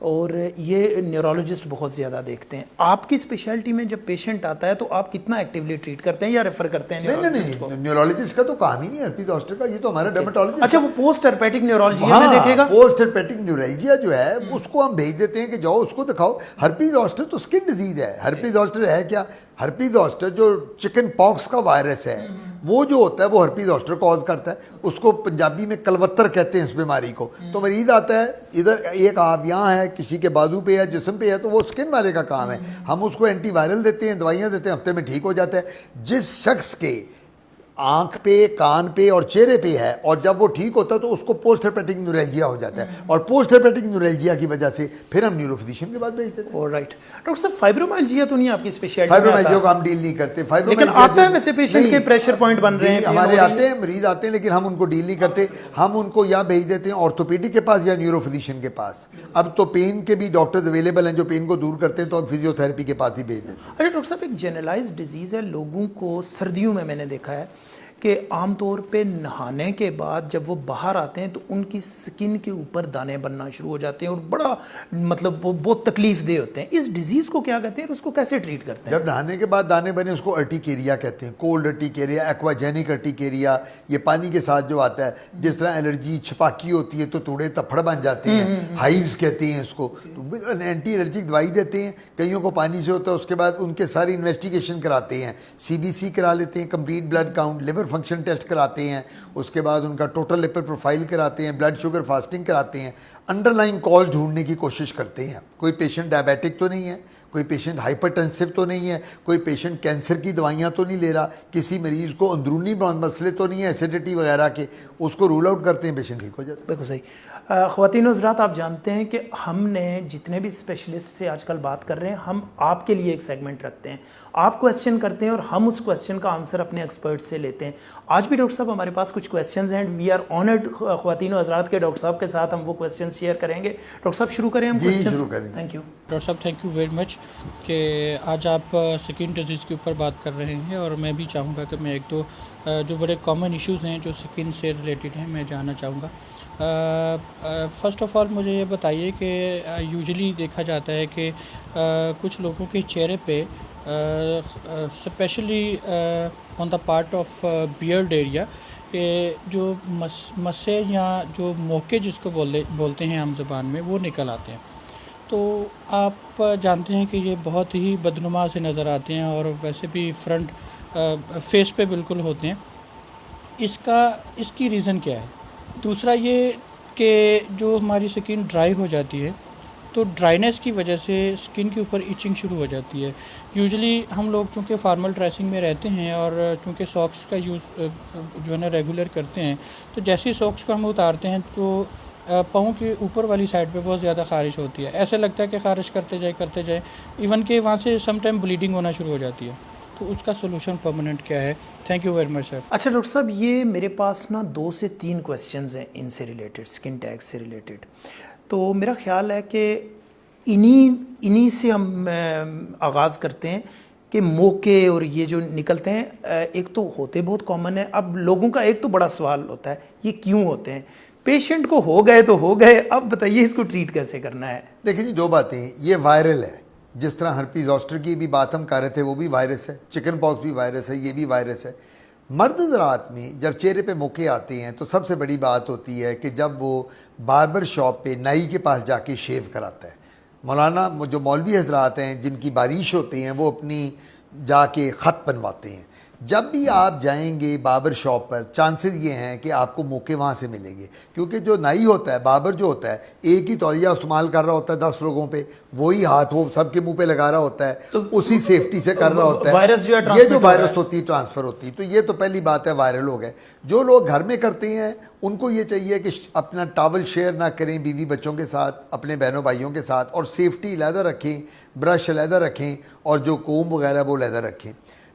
और ये न्यूरोलॉजिस्ट बहुत ज़्यादा देखते हैं। आपकी स्पेशलिटी में जब पेशेंट आता है तो आप कितना एक्टिवली ट्रीट करते हैं या रेफर करते हैं? नहीं, न्यूरोलॉजिस्ट का तो काम ही नहीं है हर्पीज ज़ोस्टर का, ये तो हमारा डर्मेटोलॉजिस्ट। अच्छा, वो पोस्ट हर्पेटिक न्यूरोलॉजिया में देखेगा? पोस्ट हर्पेटिक न्यूरोलॉजिया जो है उसको हम भेज देते हैं कि जाओ उसको दिखाओ। हर्पीज ज़ोस्टर तो स्किन डिजीज है। हर्पीज ज़ोस्टर है क्या? हर्पीज ज़ोस्टर जो चिकन पॉक्स का वायरस है, वो जो होता है वो हर्पीज ज़ोस्टर कॉज करता है। उसको पंजाबी में कलवत्तर कहते हैं इस बीमारी को। तो मरीज आता है, इधर एक आप यहाँ है, किसी के बाजू पे है, जिस्म पे है, तो वो स्किन वाले का काम है। हम उसको एंटीवायरल देते हैं, दवाइयाँ देते हैं, हफ्ते में ठीक हो जाता है। जिस शख्स के आंख पे, कान पे और चेहरे पे है, और जब वो ठीक होता है तो उसको पोस्ट हर्पेटिक न्यूरोलॉजिया हो जाता है, और पोस्ट हर्पेटिक न्यूरोलॉजिया की वजह से फिर हम न्यूरोफिजिशियन के पास भेज देते हैं। ऑलराइट। डॉक्टर साहब, फाइब्रोमाइल्जिया तो नहीं आपकी स्पेशलिटी? फाइब्रोमाइल्जिया को हम डील नहीं करते। लेकिन आता है वैसे पेशेंट के प्रेशर पॉइंट बन रहे हैं, हमारे आते हैं, मरीज आते हैं, लेकिन हम उनको डील नहीं करते। हम उनको या भेज देते हैं ऑर्थोपेडिक के पास या न्यूरोफिजिशियन के पास। अब तो पेन के भी डॉक्टर्स अवेलेबल हैं जो पेन को दूर करते हैं, तो हम फिजियोथेरेपी के पास ही भेज देते हैं। अच्छा डॉक्टर साहब, एक जनरलाइज्ड डिजीज़ है, लोगों को सर्दियों में मैंने देखा है कि आमतौर पे नहाने के बाद जब वो बाहर आते हैं तो उनकी स्किन के ऊपर दाने बनना शुरू हो जाते हैं, और बड़ा मतलब वो बहुत तकलीफ दे होते हैं। इस डिजीज़ को क्या कहते हैं, उसको कैसे ट्रीट करते हैं? जब नहाने के बाद दाने बने उसको अर्टिकेरिया कहते हैं। कोल्ड अर्टिकेरिया, एक्वाजेनिक अर्टिकेरिया, ये पानी के साथ जो आता है। जिस तरह एलर्जी छपाकी होती है तो थोड़े तफड़ बन जाते हैं, हाइव्स कहते हैं इसको, तो एंटी एलर्जिक दवाई देते हैं। कईयों को पानी से होता है, उसके बाद उनके सारी इन्वेस्टिगेशन कराते हैं, CBC करा लेते हैं, complete blood count, liver function test कराते हैं, उसके बाद उनका टोटल लिपिड प्रोफाइल कराते हैं, ब्लड शुगर फास्टिंग कराते हैं, अंडरलाइंग कॉज ढूंढने की कोशिश करते हैं। कोई पेशेंट डायबिटिक तो नहीं है, कोई पेशेंट हाइपरटेंसिव तो नहीं है, कोई पेशेंट कैंसर की दवाइयाँ तो नहीं ले रहा, किसी मरीज़ को अंदरूनी मसले तो नहीं है एसिडिटी वगैरह के, उसको रूल आउट करते हैं, पेशेंट ठीक हो जाता है। बिल्कुल सही। ख़वातीन हज़रात, आप जानते हैं कि हमने जितने भी स्पेशलिस्ट से आजकल बात कर रहे हैं, हम आपके लिए एक सेगमेंट रखते हैं, आप क्वेश्चन करते हैं और हम उस क्वेश्चन का आंसर अपने एक्सपर्ट से लेते हैं। आज भी डॉक्टर साहब हमारे पास कुछ क्वेश्चंस हैं, वी आर ऑनर्ड ख़वातीन हज़रात के डॉक्टर साहब के साथ हम वो क्वेश्चन शेयर करेंगे। डॉक्टर साहब शुरू करें हम क्वेश्चन? थैंक यू डॉक्टर साहब, थैंक यू वेरी मच कि आज आप स्किन डिजीज़ के ऊपर बात कर रहे हैं, और मैं भी चाहूँगा कि मैं एक दो जो बड़े कॉमन इश्यूज़ हैं जो स्किन से रिलेटेड हैं मैं जानना चाहूँगा। फ़र्स्ट ऑफ़ ऑल मुझे ये बताइए कि यूजुअली देखा जाता है कि कुछ लोगों के चेहरे पे specially on the part of beard area कि जो मस्से या जो मोके जिसको बोलते हैं आम ज़बान में, वो निकल आते हैं। तो आप जानते हैं कि ये बहुत ही बदनुमा से नज़र आते हैं और वैसे भी फ्रंट फेस पे बिल्कुल होते हैं। इसकी रीज़न क्या है? दूसरा ये कि जो हमारी स्किन ड्राई हो जाती है, तो ड्राइनेस की वजह से स्किन के ऊपर इचिंग शुरू हो जाती है। यूजुअली हम लोग चूँकि फार्मल ड्रेसिंग में रहते हैं और चूँकि सॉक्स का यूज़ जो है ना रेगुलर करते हैं, तो जैसे ही सॉक्स को हम उतारते हैं तो पाँव के ऊपर वाली साइड पे बहुत ज़्यादा ख़ारिश होती है। ऐसा लगता है कि ख़ारिश करते जाए, इवन कि वहाँ से सम टाइम ब्लीडिंग होना शुरू हो जाती है। तो उसका सोल्यूशन परमानेंट क्या है? Thank you very much sir. अच्छा डॉक्टर साहब, ये मेरे पास ना 2 से 3 क्वेश्चंस हैं इनसे रिलेटेड, स्किन टैग से रिलेटेड। तो मेरा ख्याल है कि इन्हीं से हम आगाज़ करते हैं कि मोके और ये जो निकलते हैं, एक तो होते बहुत कॉमन है। अब लोगों का एक तो बड़ा सवाल होता है, ये क्यों होते हैं? पेशेंट को हो गए तो हो गए, अब बताइए इसको ट्रीट कैसे करना है? देखिए जी, 2 बातें, ये वायरल है। जिस तरह हर्पी ज़ॉस्टर की भी बात हम कर रहे थे, वो भी वायरस है, चिकन पॉक्स भी वायरस है, ये भी वायरस है। मर्द हज़रात में जब चेहरे पे मोके आते हैं तो सबसे बड़ी बात होती है कि जब वो बार्बर शॉप पे नाई के पास जाके शेव कराता है। मौलाना जो मौलवी हज़रात हैं जिनकी बारिश होती हैं, वो अपनी जाके ख़त बनवाते हैं। जब भी आप जाएंगे बाबर शॉप पर, चांसेस ये हैं कि आपको मौके वहाँ से मिलेंगे, क्योंकि जो नाई होता है, बाबर जो होता है, एक ही तौलिया इस्तेमाल कर रहा होता है 10 लोगों पे, वही हाथ वो सबके मुंह पे लगा रहा होता है, तो उसी सेफ्टी से कर रहा होता है। वायरस जो है ये जो वायरस होती है ट्रांसफ़र होती है, तो ये तो पहली बात है, वायरल हो गए। जो लोग घर में करते हैं उनको ये चाहिए कि अपना टॉवल शेयर ना करें बीवी बच्चों के साथ, अपने बहनों भाइयों के साथ, और सेफ्टी अलहदा रखें, ब्रश अलहदा रखें, और जो कोम वगैरह वो अलहदा रखें।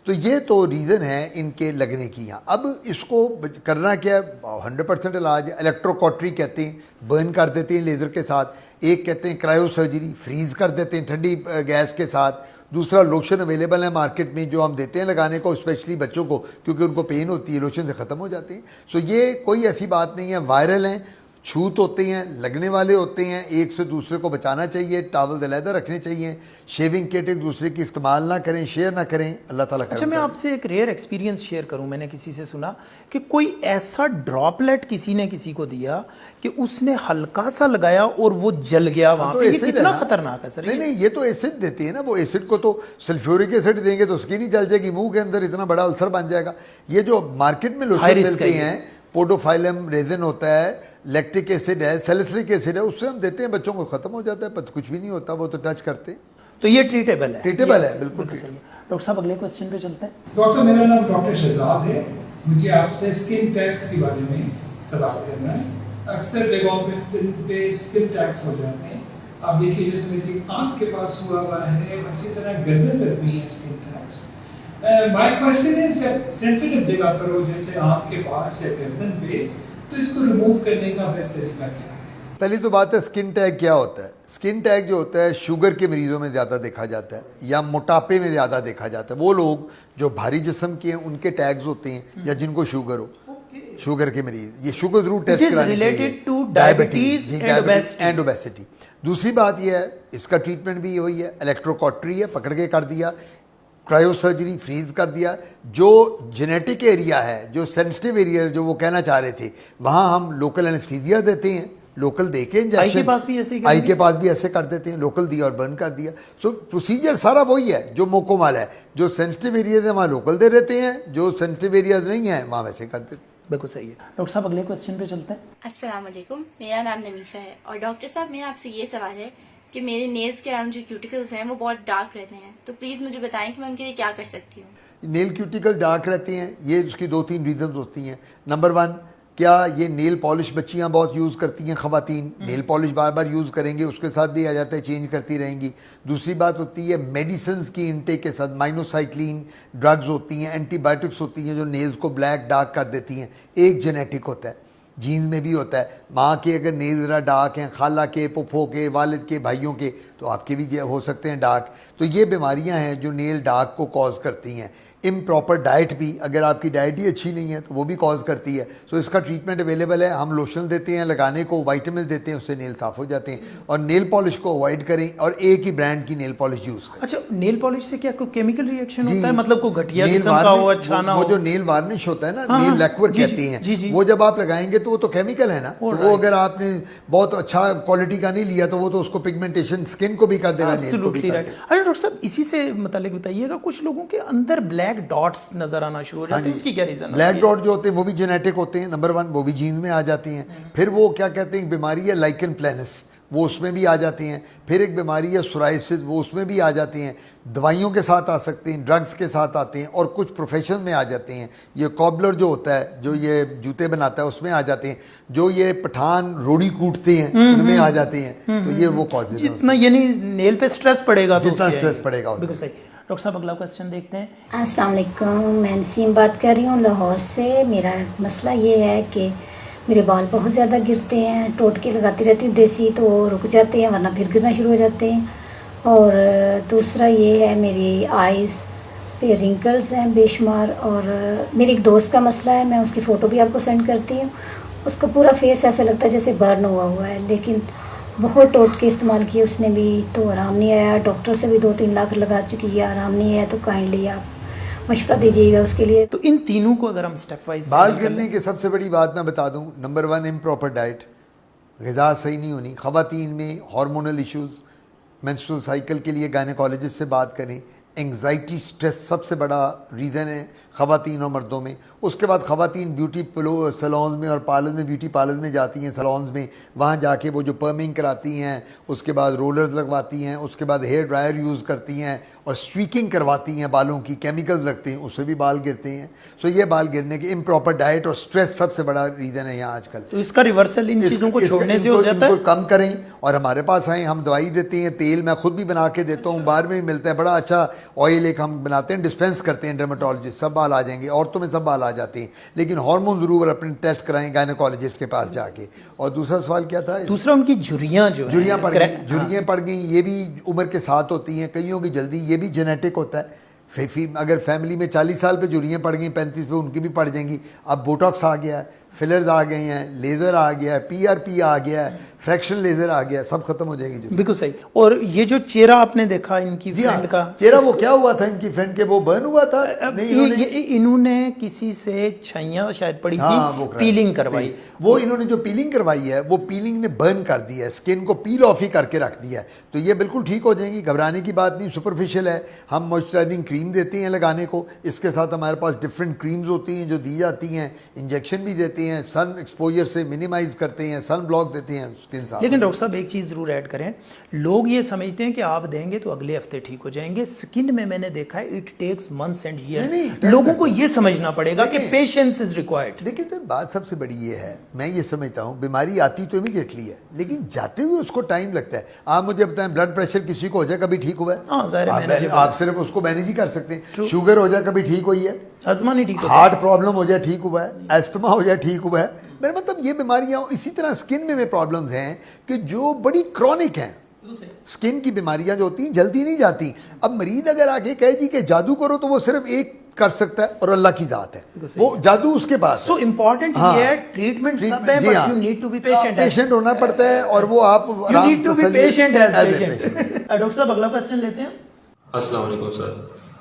तो ये तो रीज़न है इनके लगने की। यहाँ अब इसको करना क्या है? 100% इलाज है। इलेक्ट्रोकॉटरी कहते हैं, बर्न कर देते हैं लेज़र के साथ। एक कहते हैं क्रायो सर्जरी, फ्रीज़ कर देते हैं ठंडी गैस के साथ। दूसरा लोशन अवेलेबल है मार्केट में जो हम देते हैं लगाने को, स्पेशली बच्चों को, क्योंकि उनको पेन होती है, लोशन से ख़त्म हो जाते हैं। सो ये कोई ऐसी बात नहीं है, वायरल हैं, छूत होते हैं, लगने वाले होते हैं, एक से दूसरे को बचाना चाहिए, टॉवल अलहदा रखने चाहिए, शेविंग किट एक दूसरे की इस्तेमाल ना करें, शेयर ना करें। अल्लाह ताला अच्छा, मैं आपसे एक रेयर एक्सपीरियंस शेयर करूं। मैंने किसी से सुना कि कोई ऐसा ड्रॉपलेट किसी ने किसी को दिया कि उसने हल्का सा लगाया और वो जल गया वहाँ पे। ये कितना खतरनाक है सर? नहीं, ये तो एसिड देते हैं ना, वो एसिड को तो सल्फ्यूरिक एसिड देंगे तो स्किन ही जल जाएगी, मुंह के अंदर इतना बड़ा अल्सर बन जाएगा। ये जो मार्केट में लोशन मिलते हैं, पोडोफाइलम रेजिन होता है, लैक्टिक एसिड है, सैलिसिलिक एसिड है, उससे हम देते हैं बच्चों को, ख़त्म हो जाता है, कुछ भी नहीं होता, वो तो टच करते। तो ये ट्रीटेबल है? ट्रीटेबल है, बिल्कुल। डॉक्टर साहब अगले क्वेश्चन पे चलते हैं। डॉक्टर साहब, मेरा नाम डॉक्टर शहजाद है। मुझे आपसे स्किन टैग्स के बारे में सवाल करना है। अक्सर जगहों पे स्किन टैग्स हो जाते हैं। आप देखिए, जैसे मेरी आँख के पास हुआ है, इसी तरह गर्दन पर भी है स्किन टैग्स। माय क्वेश्चन है, जब सेंसिटिव जगह पर हो, जैसे आँख के पास या गर्दन पे, तो इसको रिमूव करने का बेस्ट तरीका क्या है? पहली तो बात है, स्किन टैग क्या होता है? स्किन टैग जो होता है, शुगर के मरीज़ों में ज़्यादा देखा जाता है, या मोटापे में ज़्यादा देखा जाता है। वो लोग जो भारी जिस्म के हैं उनके टैग्स होते हैं, या जिनको शुगर हो, शुगर के मरीज, ये शुगर जरूर टेस्ट करानी चाहिए। Diabetes and obesity. दूसरी बात ये है, इसका ट्रीटमेंट भी वही है, इलेक्ट्रोकॉटरी है, पकड़ के कर दिया, क्रायो सर्जरी, फ्रीज कर दिया। जो जेनेटिक एरिया है, जो सेंसिटिव एरिया है, जो वो कहना चाह रहे थे, वहाँ हम लोकल एनेस्थीसिया देते हैं, लोकल देके इंजेक्शन। आई के पास भी ऐसे आई के पास भी ऐसे कर देते हैं, लोकल दिया और बर्न कर दिया। सो प्रोसीजर सारा वही है जो मोकोमाल है। जो सेंसिटिव एरियाज है वहाँ लोकल दे देते हैं, जो सेंसिटिव एरियाज नहीं है वहाँ वैसे कर देते हैं। बिल्कुल सही है। डॉक्टर साहब अगले क्वेश्चन पे चलते हैं। अस्सलाम वालेकुम, मेरा नाम नमीशा है और डॉक्टर साहब मेरा आपसे ये सवाल है कि मेरे नेल्स के अराउंड जो क्यूटिकल्स हैं वो बहुत डार्क रहते हैं, तो प्लीज़ मुझे बताएं कि मैं उनके लिए क्या कर सकती हूँ। नेल क्यूटिकल डार्क रहते हैं, ये उसकी 2-3 रीजन होती हैं। नंबर 1, क्या ये नेल पॉलिश बच्चियां बहुत यूज़ करती हैं, ख़वातीन नेल पॉलिश बार बार यूज़ करेंगे, उसके साथ भी आ जाता है, चेंज करती रहेंगी। दूसरी बात होती है मेडिसिन की इनटेक के साथ, माइनोसाइक्लिन ड्रग्स होती हैं, एंटीबायोटिक्स होती हैं जो नेल्स को ब्लैक डार्क कर देती हैं। एक जेनेटिक होता है, जीन्स में भी होता है। माँ के अगर नेल ज़रा डार्क हैं, खाला के, पुप्पो के, वालिद के, भाइयों के, तो आपके भी हो सकते हैं डार्क। तो ये बीमारियां हैं जो नेल डार्क को कॉज करती हैं। इम्प्रॉपर डाइट भी, अगर आपकी डाइट ही अच्छी नहीं है तो वो भी कॉज करती है। सो इसका ट्रीटमेंट अवेलेबल है, हम लोशन देते हैं लगाने को, वाइटामिन देते हैं, उससे नेल साफ हो जाते हैं। और नेल पॉलिश को अवॉइड करें और एक ही ब्रांड की नेल पॉलिश यूज़ करें। अच्छा, नेल पॉलिश से क्या कोई केमिकल रिएक्शन जी, होता है, मतलब कोई घटिया नेल किस्म का हो, अच्छा ना वो हो? जो नेल वार्निश होता है ना, हाँ, नेल हाँ, लैक्वर जी, कहते हैं, जी, जी। वो जब आप लगाएंगे तो वो तो केमिकल है ना, तो वो अगर आपने बहुत अच्छा क्वालिटी का नहीं लिया तो वो तो उसको पिगमेंटेशन स्किन को भी कर देगा, नेल को भी Absolutely कर right. देगा। अरे डॉक्टर साहब, इसी से मतलब बताइएगा, कुछ लोगों के अंदर ब्लैक डॉट्स नजर आना शुरू हो जाते हैं, उसकी क्या रीजन? ब्लैक डॉट जो होते हैं वो भी जेनेटिक होते हैं, नंबर 1, वो भी जीन्स में आ जाती हैं। फिर वो क्या कहते हैं, बीमारी है लाइकन प्लेनस, वो उसमें भी आ जाती हैं। फिर एक बीमारी है सोराइसिस, वो उसमें भी आ जाती हैं। दवाइयों के साथ आ सकते हैं, ड्रग्स के साथ आते हैं, और कुछ प्रोफेशन में आ जाते हैं। ये कॉबलर जो होता है, जो ये जूते बनाता है, उसमें आ जाते हैं। जो ये पठान रोड़ी कूटते हैं, उनमें आ जाते हैं। तो ये वो कॉजेज हैं। जितना यानी नेल पे स्ट्रेस पड़ेगा तो जितना उससे स्ट्रेस आएंगे। पड़ेगा बिल्कुल सही। डॉक्टर साहब, अगला क्वेश्चन देखते हैं। अस्सलाम वालेकुम, मैं नसीम बात कर रही हूँ लाहौर से। मेरा मसला ये है कि मेरे बाल बहुत ज़्यादा गिरते हैं, टोटके लगाती रहती हूँ देसी, तो वो रुक जाते हैं, वरना फिर गिरना शुरू हो जाते हैं। और दूसरा ये है, मेरी आइज़ पे रिंकल्स हैं बेशुमार। और मेरी एक दोस्त का मसला है, मैं उसकी फ़ोटो भी आपको सेंड करती हूँ। उसका पूरा फेस ऐसा लगता है जैसे बर्न हुआ हुआ है, लेकिन बहुत टोटके इस्तेमाल किए उसने भी तो आराम नहीं आया। डॉक्टर से भी 2-3 लाख लगा चुकी है, आराम नहीं आया। तो काइंडली आप मशवरा दीजिएगा उसके लिए। तो इन तीनों को अगर हम स्टेप वाइज बाल गिरने की सबसे बड़ी बात मैं बता दूं, नंबर 1 इम्प्रॉपर डाइट, ग़िज़ा सही नहीं होनी। ख़वातीन में हार्मोनल इश्यूज़, मेंस्ट्रुअल साइकिल के लिए गायनेकोलॉजिस्ट से बात करें। एंग्जाइटी, स्ट्रेस सबसे बड़ा रीज़न है ख़वातीन और मर्दों में। उसके बाद ख़वातीन ब्यूटी सैलून्स में और पार्लर में, ब्यूटी पार्लर में जाती हैं, सैलून्स में, वहाँ जाके वो जो पर्मिंग कराती हैं, उसके बाद रोलर्स लगवाती हैं, उसके बाद हेयर ड्रायर यूज़ करती हैं और स्ट्रीकिंग करवाती हैं बालों की, केमिकल्स लगते हैं, उससे भी बाल गिरते हैं। सो ये बाल गिरने के इम्प्रॉपर डाइट और स्ट्रेस सबसे बड़ा रीज़न है यहाँ आजकल। तो इसका रिवर्सल इन चीज़ों को छोड़ने से हो जाता है? इनको कम करें और हमारे पास आएँ, हम दवाई देते हैं, तेल मैं खुद भी बना के देता हूँ, बाहर में भी मिलता है, बड़ा अच्छा ऑयल एक हम बनाते हैं, डिस्पेंस करते हैं डर्मेटोलॉजिस्ट, सब बाल आ जाएंगे। औरतों में सब बाल आ जाते हैं, लेकिन हार्मोन ज़रूर अपने टेस्ट कराएं गायनेकोलॉजिस्ट के पास जाके। और दूसरा सवाल क्या था? दूसरा उनकी झुर्रियाँ जो हैं, झुर्रियाँ पड़ गई, झुर्रियाँ पड़ गई, ये भी उम्र के साथ होती हैं, कईयों की जल्दी, ये भी जेनेटिक होता है। अगर फैमिली में 40 साल पे झुर्रियाँ पड़ गई, 35 पे उनकी भी पड़ जाएंगी। अब बोटॉक्स आ गया है, फिलर्स आ गए हैं, लेज़र आ गया है, PRP आ गया है, फ्रैक्शन लेज़र आ गया है, सब खत्म हो जाएगी। बिल्कुल सही। और ये जो चेहरा आपने देखा इनकी फ्रेंड का चेहरा, वो क्या हुआ था इनकी फ्रेंड के, वो बर्न हुआ था। इन्होंने किसी से छैया शायद पड़ी थी, पीलिंग करवाई। वो इन्होंने जो पीलिंग करवाई है, वो पीलिंग ने बर्न कर दिया है, स्किन को पील ऑफ ही करके रख दिया है। तो ये बिल्कुल ठीक हो जाएंगी, घबराने की बात नहीं, सुपरफिशियल है। हम मॉइस्चराइजिंग क्रीम देते हैं लगाने को, इसके साथ हमारे पास डिफरेंट क्रीम्स होती हैं जो दी जाती हैं, इंजेक्शन भी देते हैं, सन एक्सपोजर से मिनिमाइज करते हैं, सन ब्लॉक देते हैं, स्किन साफ। लेकिन डॉक्टर साहब, एक चीज़ ज़रूर ऐड करें, लोग ये समझते हैं कि आप देंगे तो अगले हफ्ते ठीक हो जाएंगे। स्किन में मैंने देखा है it takes months and years. लोगों को ये समझना पड़ेगा कि पेशेंस इज रिक्वायर्ड। देखिए सर, बात सबसे बड़ी ये है, मैं ये समझता हूँ बीमारी आती तो इमीडिएटली है, लेकिन जाते हुए उसको टाइम लगता है। आप मुझे बताएं, ब्लड प्रेशर किसी को हो जाए, कभी ठीक हुआ है? आप सिर्फ उसको मैनेज ही कर सकते हैं। शुगर हो जाए, कभी ठीक हुई है? अजमा नहीं ठीक हुआ। हार्ट प्रॉब्लम हो जाए, ठीक हुआ है? एस्थमा हो जाए, ठीक हुआ है? मेरा मतलब ये बीमारियां, इसी तरह स्किन में प्रॉब्लम्स हैं कि जो बड़ी क्रॉनिक हैं। स्किन की बीमारियां जो होती हैं जल्दी नहीं जाती। अब मरीज अगर आके कहे जी कि जादू करो, तो वो सिर्फ एक कर सकता है और अल्लाह की जात है, वो जादू उसके पास। सो इम्पोर्टेंट ये है, ट्रीटमेंट सब है, but you need to be patient. Patient होना पड़ता है, और वो आप you need to be patient as patient. Doctor साहब, अगला क्वेश्चन लेते हैं। अस्सलाम वालेकुम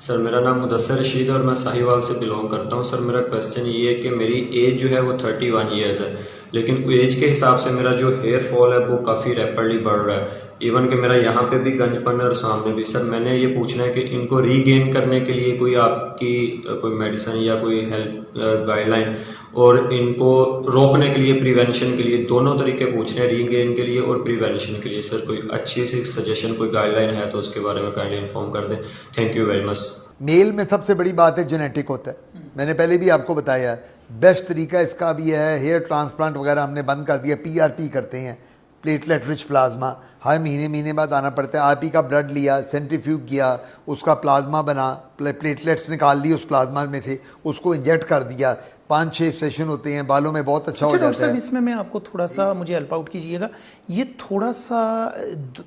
सर, मेरा नाम मुदस्सर रशीद है और मैं साहिवाल से बिलोंग करता हूँ। सर, मेरा क्वेश्चन ये है कि मेरी एज जो है वो 31 ईयर्स है, लेकिन एज के हिसाब से मेरा जो हेयर फॉल है वो काफ़ी रैपिडली बढ़ रहा है। इवन कि मेरा यहाँ पे भी गंजपन है और सामने भी। सर, मैंने ये पूछना है कि इनको रीगेन करने के लिए कोई आपकी कोई मेडिसिन या कोई हेल्थ गाइडलाइन, और इनको रोकने के लिए, प्रिवेंशन के लिए, दोनों तरीके पूछ रहे हैं, रीगेन के लिए और प्रिवेंशन के लिए। सर, कोई अच्छी सी सजेशन, कोई गाइडलाइन है तो उसके बारे में काइंडली इन्फॉर्म कर दें। Thank you very much. Male में सबसे बड़ी बात है जेनेटिक होता है, मैंने पहले भी आपको बताया। बेस्ट तरीका इसका भी है, हेयर ट्रांसप्लांट वगैरह हमने बंद कर दिया, PRP करते हैं, प्लेटलेट रिच प्लाज्मा। हर महीने बाद आना पड़ता है। आप ही का ब्लड लिया, सेंट्रीफ्यूज किया, उसका प्लाज्मा बना, प्लेटलेट्स निकाल ली उस प्लाज्मा में से, उसको इंजेक्ट कर दिया, 5-6 सेशन होते हैं, बालों में बहुत अच्छा हो डॉक्टर जाता साहब, है। इसमें मैं आपको थोड़ा सा मुझे हेल्प आउट कीजिएगा। ये थोड़ा सा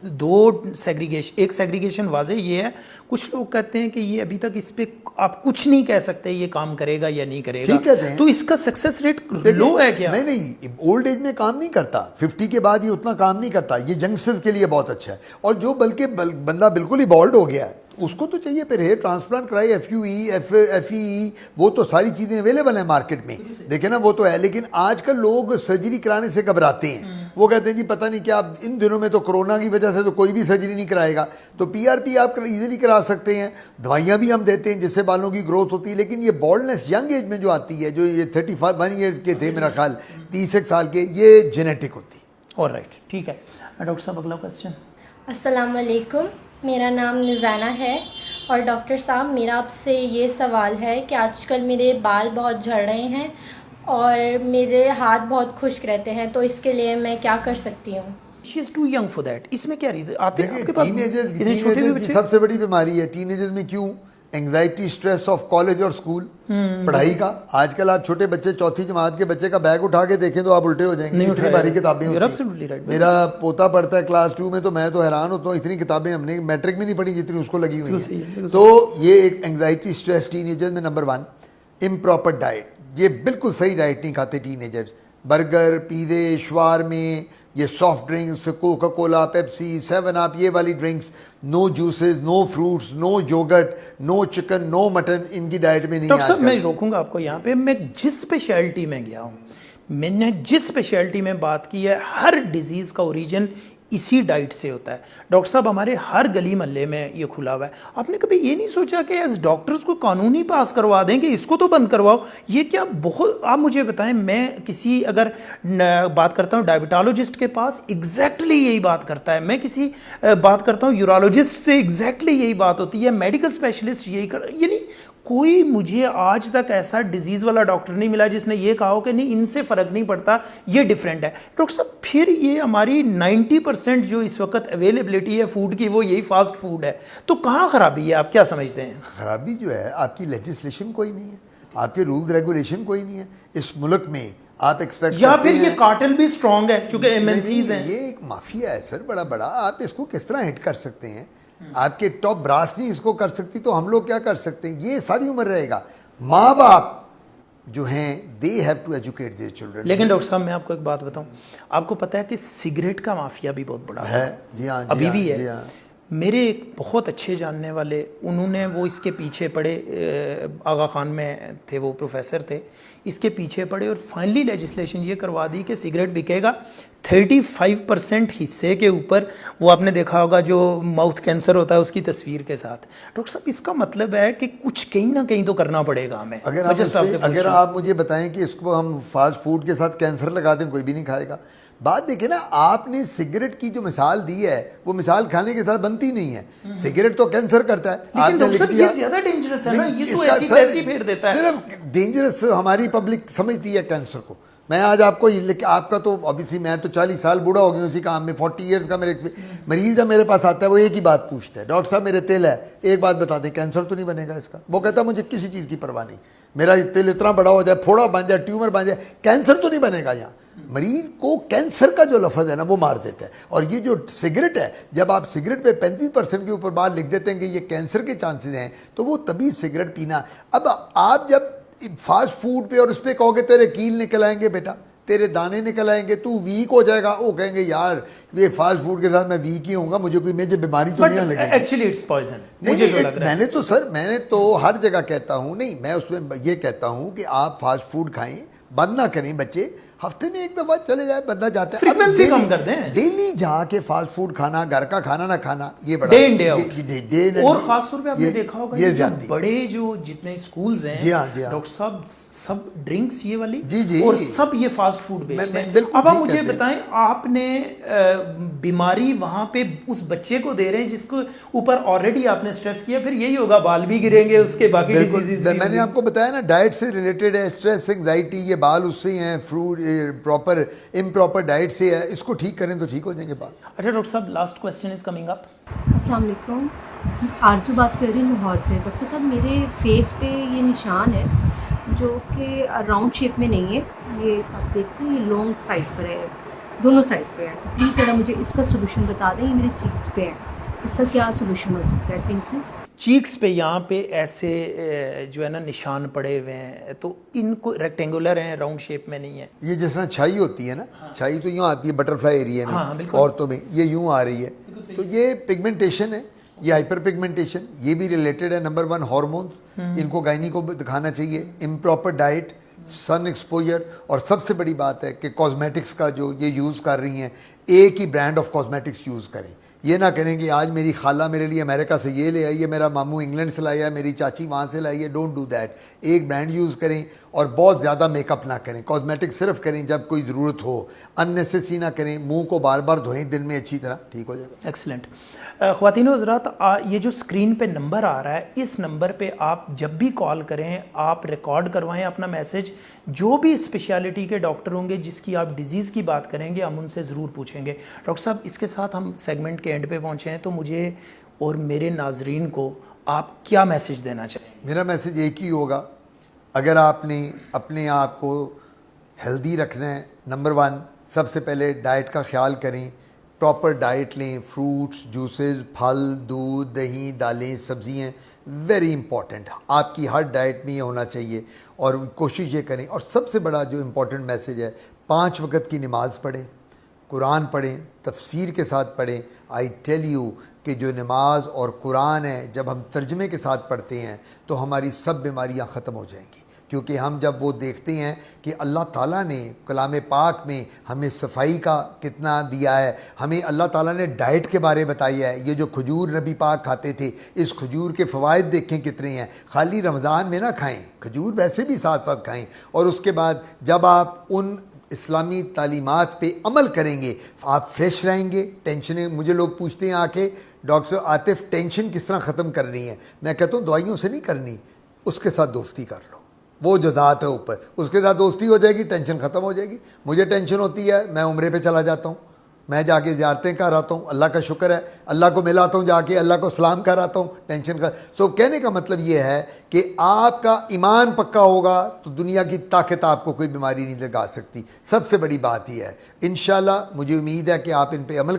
दो सेग्रीगेशन, एक सेग्रीगेशन वाजे ये है, कुछ लोग कहते हैं कि ये अभी तक इस पे आप कुछ नहीं कह सकते ये काम करेगा या नहीं करेगा, ठीक कहते हैं। तो इसका सक्सेस रेट लो है क्या? नहीं, ओल्ड एज में काम नहीं करता, 50 के बाद ये उतना काम नहीं करता। ये यंगस्टर्स के लिए बहुत अच्छा है। और जो बल्कि बंदा बिल्कुल ही बॉल्ड हो गया है, उसको तो चाहिए फिर हेयर ट्रांसप्लांट कराए, FUE, FEE, वो तो सारी चीज़ें अवेलेबल हैं मार्केट में, देखे ना, वो तो है। लेकिन आजकल लोग सर्जरी कराने से घबराते हैं, वो कहते हैं जी पता नहीं क्या, इन दिनों में तो कोरोना की वजह से तो कोई भी सर्जरी नहीं कराएगा। तो PRP आप इजीली करा सकते हैं, दवाइयाँ भी हम देते हैं जिससे बालों की ग्रोथ होती है। लेकिन ये बॉल्डनेस यंग एज में जो आती है, जो ये 31 ईयर्स के थे मेरा ख्याल, 30 साल के, ये जेनेटिक होती है। ऑलराइट, ठीक है। डॉक्टर साहब, अगला क्वेश्चन। अस्सलाम वालेकुम, मेरा नाम निज़ाना है और डॉक्टर साहब मेरा आपसे ये सवाल है कि आजकल मेरे बाल बहुत झड़ रहे हैं और मेरे हाथ बहुत खुश्क रहते हैं, तो इसके लिए मैं क्या कर सकती हूँ? She is too young for that. इसमें क्या रीजन आते हैं आपके पास? टीनेजर्स इतने छोटे भी की बच्चे? सबसे बड़ी बीमारी है टीनेजर्स में। क्यों? एंग्जाइटी, स्ट्रेस ऑफ कॉलेज और स्कूल, पढ़ाई का। आजकल आप छोटे बच्चे, 4वीं जमात के बच्चे का बैग उठा के देखें तो आप उल्टे हो जाएंगे, इतनी भारी किताबें होती हैं। मेरा पोता पढ़ता है क्लास 2 में, तो मैं तो हैरान होता हूँ, इतनी किताबें हमने मैट्रिक में नहीं पढ़ी जितनी उसको लगी हुई है। तो ये एक एंग्जाइटी, स्ट्रेस टीनेजर्स में नंबर 1। इम्प्रॉपर डाइट, ये बिल्कुल सही डाइट नहीं खाते टीनेजर्स। बर्गर, पिज़्ज़े, शवारमे, ये soft drinks, coca cola, Pepsi, 7 up, ये वाली drinks, no juices, no fruits, no yogurt, no chicken, no mutton, इनकी डाइट में नहीं है। डॉक्टर साहब, मैं रोकूंगा आपको यहाँ पे। मैं जिस स्पेशलिटी में गया हूँ, मैंने जिस स्पेशलिटी में बात की है, हर डिजीज़ का ओरिजिन इसी डाइट से होता है। डॉक्टर साहब, हमारे हर गली मोहल्ले में ये खुला हुआ है। आपने कभी ये नहीं सोचा कि एज डॉक्टर्स को कानून ही पास करवा दें कि इसको तो बंद करवाओ? ये क्या बहुत, आप मुझे बताएं, मैं किसी अगर बात करता हूँ डायबिटोलॉजिस्ट के पास, एग्जैक्टली यही बात करता है। मैं किसी बात करता हूँ यूरोलॉजिस्ट से, एग्जैक्टली यही बात होती है। मेडिकल स्पेशलिस्ट यही कर, यानी कोई मुझे आज तक ऐसा डिजीज़ वाला डॉक्टर नहीं मिला जिसने ये कहा हो कि नहीं इनसे फ़र्क नहीं पड़ता, ये डिफरेंट है। डॉक्टर साहब, फिर ये हमारी 90% जो इस वक्त अवेलेबिलिटी है फूड की, वो यही फास्ट फूड है, तो कहाँ ख़राबी है? आप क्या समझते हैं? खराबी जो है, आपकी लेजिस्लेशन कोई नहीं है, आपके रूल रेगुलेशन कोई नहीं है इस मुल्क में। आप एक्सपेक्ट या फिर ये कार्टेल भी स्ट्रांग है क्योंकि MNCs हैं। ये एक माफिया है सर, बड़ा बड़ा। आप इसको किस तरह हिट कर सकते हैं? आपके टॉप ब्रास नहीं इसको कर सकती, तो हम लोग क्या कर सकते हैं? ये सारी उम्र रहेगा। माँ बाप जो हैं, they have to educate their children. लेकिन डॉक्टर साहब, मैं आपको एक बात बताऊं, आपको पता है कि सिगरेट का माफिया भी बहुत बड़ा है। जी हाँ, अभी भी है। जी हाँ। मेरे एक बहुत अच्छे जानने वाले, उन्होंने वो इसके पीछे पड़े, आगा खान में थे, वो प्रोफेसर थे, इसके पीछे पड़े और फाइनली लेजिस्लेशन ये करवा दी कि सिगरेट बिकेगा 35% हिस्से के ऊपर। वो आपने देखा होगा जो माउथ कैंसर होता है उसकी तस्वीर के साथ। डॉक्टर साहब, इसका मतलब है कि कुछ कहीं ना कहीं तो करना पड़ेगा हमें। अगर आप मुझे बताएं कि इसको हम फास्ट फूड के साथ कैंसर लगा दें, कोई भी नहीं खाएगा। बात देखिए ना, आपने सिगरेट की जो मिसाल दी है, वो मिसाल खाने के साथ बनती नहीं है। सिगरेट तो कैंसर करता है, लेकिन डॉक्टर साहब ये ज्यादा डेंजरस है ना, ये तो ऐसी तैसी फेर देता है। सिर्फ डेंजरस हमारी पब्लिक समझती है कैंसर को। मैं आज आपको, आपका तो ऑब्वियसली, मैं तो 40 साल बूढ़ा हो गया उसी काम में, 40 ईयर्स का मेरे मरीज है, मेरे पास आता है, वो एक ही बात पूछता है, डॉक्टर साहब मेरे तिल है, एक बात बता दें, कैंसर तो नहीं बनेगा इसका? वो कहता है मुझे किसी चीज़ की परवाह नहीं, मेरा तिल इतना बड़ा हो जाए, फोड़ा बन जाए, ट्यूमर बन जाए, कैंसर तो नहीं बनेगा यहाँ। मरीज को कैंसर का जो लफ्ज़ है ना, वो मार देता है। और ये जो सिगरेट है, जब आप सिगरेट पे 35% के ऊपर बात लिख देते हैं कि ये कैंसर के चांसेस हैं, तो वो तभी सिगरेट पीना। अब आप जब फास्ट फूड पे और उस पर कहोगे तेरे कील निकल आएंगे बेटा, तेरे दाने निकल आएंगे, तू वीक हो जाएगा, वो कहेंगे यार ये फास्ट फूड के साथ मैं वीक ही होऊंगा, मुझे कोई मेजर बीमारी तो नहीं लगेगी। Actually it's poison. मुझे तो लग रहा है, मैंने तो हर जगह कहता हूँ, नहीं मैं उसमें ये कहता हूँ कि आप फास्ट फूड खाएं, बंद ना करें। बच्चे हफ्ते में एक दफा चले जाए, बंदा जाता है, फ्रीक्वेंसी कम कर दें। डेली जाके फास्ट फूड खाना, घर का खाना ना खाना, ये बड़ा डे इन डे आउट। और खास तौर पे आपने देखा होगा ये जो बड़े जो जितने स्कूल्स हैं, डॉक्टर साहब, सब ड्रिंक्स ये वाली, और सब ये फास्ट फूड बेचते हैं। अब आप मुझे बताएं, आपने बीमारी वहां पे उस बच्चे को दे रहे हैं जिसको ऊपर ऑलरेडी आपने स्ट्रेस किया, फिर यही होगा, बाल भी गिरेंगे, उसके बाकी डिजीजेस। मैंने आपको बताया ना, डाइट से रिलेटेड है, स्ट्रेस, एंग्जाइटी, ये बाल उससे हैं, फ्रूट प्रॉपर इम्प्रॉपर डाइट से है, इसको ठीक करें तो ठीक हो जाएंगे बात। अच्छा डॉक्टर साहब, last question is coming up. अस्सलाम वालेकुम, आरजू बात कर रही हूँ लाहौर से। डॉक्टर साहब, मेरे फेस पे ये निशान है जो कि राउंड शेप में नहीं है, ये आप देख रहे हैं, ये लॉन्ग साइड पर है, दोनों साइड पे है। तो प्लीज़ ज़रा मुझे इसका सोल्यूशन बता दें, ये मेरे चीक्स पे है, इसका क्या सोल्यूशन हो सकता है? Thank you. चीक्स पे यहाँ पे ऐसे जो है ना निशान पड़े हुए हैं, तो इनको रेक्टेंगुलर हैं, राउंड शेप में नहीं है। ये जिस तरह छाई होती है ना, छाई तो यूँ आती है बटरफ्लाई एरिया में, हाँ, बिल्कुल। औरतों में ये यूँ आ रही है, तो ये पिगमेंटेशन है, ये हाइपर पिगमेंटेशन, ये भी रिलेटेड है नंबर 1 हार्मोन्स, इनको गायनी को दिखाना चाहिए, इम्प्रॉपर डाइट, सन एक्सपोजर, और सबसे बड़ी बात है कि कॉस्मेटिक्स का जो ये यूज़ कर रही हैं, एक ही ब्रांड ऑफ कॉस्मेटिक्स यूज़ करें। ये ना करें कि आज मेरी खाला मेरे लिए अमेरिका से ये ले आई है, मेरा मामू इंग्लैंड से लाया है, मेरी चाची वहाँ से लाई है। Don't do that. एक ब्रांड यूज़ करें और बहुत ज़्यादा मेकअप ना करें, कॉस्मेटिक सिर्फ करें जब कोई ज़रूरत हो, अननेसेसरी ना करें। मुंह को बार बार धोएं दिन में अच्छी तरह, ठीक हो जाएगा। एक्सलेंट। ख़वातीन व हज़रात, ये जो स्क्रीन पे नंबर आ रहा है, इस नंबर पे आप जब भी कॉल करें, आप रिकॉर्ड करवाएं अपना मैसेज। जो भी स्पेशलिटी के डॉक्टर होंगे जिसकी आप डिजीज़ की बात करेंगे, हम उनसे ज़रूर पूछेंगे। डॉक्टर साहब, इसके साथ हम सेगमेंट के एंड पे पहुँचे हैं, तो मुझे और मेरे नाजरीन को आप क्या मैसेज देना चाहेंगे? मेरा मैसेज एक ही होगा, अगर आपने अपने आप को हेल्दी रखना है, नंबर 1 सबसे पहले डाइट का ख्याल करें, प्रॉपर डाइट लें, फ्रूट्स, जूसेस, फल, दूध, दही, दालें, सब्जियां, वेरी इंपॉर्टेंट। आपकी हर डाइट में ये होना चाहिए और कोशिश ये करें। और सबसे बड़ा जो इम्पोर्टेंट मैसेज है, 5 वक्त की नमाज़ पढ़ें, कुरान पढ़ें, तफसीर के साथ पढ़ें। आई टेल यू कि जो नमाज और कुरान है, जब हम तर्जमे के साथ पढ़ते हैं तो हमारी सब बीमारियां ख़त्म हो जाएंगी, क्योंकि हम जब वो देखते हैं कि अल्लाह ताला ने कलाम पाक में हमें सफाई का कितना दिया है, हमें अल्लाह ताला ने डाइट के बारे बताया है। ये जो खजूर नबी पाक खाते थे, इस खजूर के फ़वाइद देखें कितने हैं। खाली रमज़ान में ना खाएं, खजूर वैसे भी साथ साथ खाएं। और उसके बाद जब आप उन इस्लामी तालीमात पे अमल करेंगे, आप फ्रेश रहेंगे। टेंशनें, मुझे लोग पूछते हैं आके, डॉक्टर आतिफ टेंशन किस तरह ख़त्म करनी है? मैं कहता हूँ दवाइयों से नहीं करनी, उसके साथ दोस्ती कर लो। वो जो ज़ात है ऊपर, उसके साथ दोस्ती हो जाएगी, टेंशन ख़त्म हो जाएगी। मुझे टेंशन होती है, मैं उम्रे पे चला जाता हूँ, मैं जाके ज़ियारतें कर आता हूँ, अल्लाह का शुक्र है, अल्लाह को मिलाता हूँ, जाके अल्लाह को सलाम कर आता हूँ, टेंशन का। सो कहने का मतलब ये है कि आपका ईमान पक्का होगा तो दुनिया की ताकत आपको कोई बीमारी नहीं लगा सकती। सबसे बड़ी बात यह है। इंशाल्लाह मुझे उम्मीद है कि आप इन पर अमल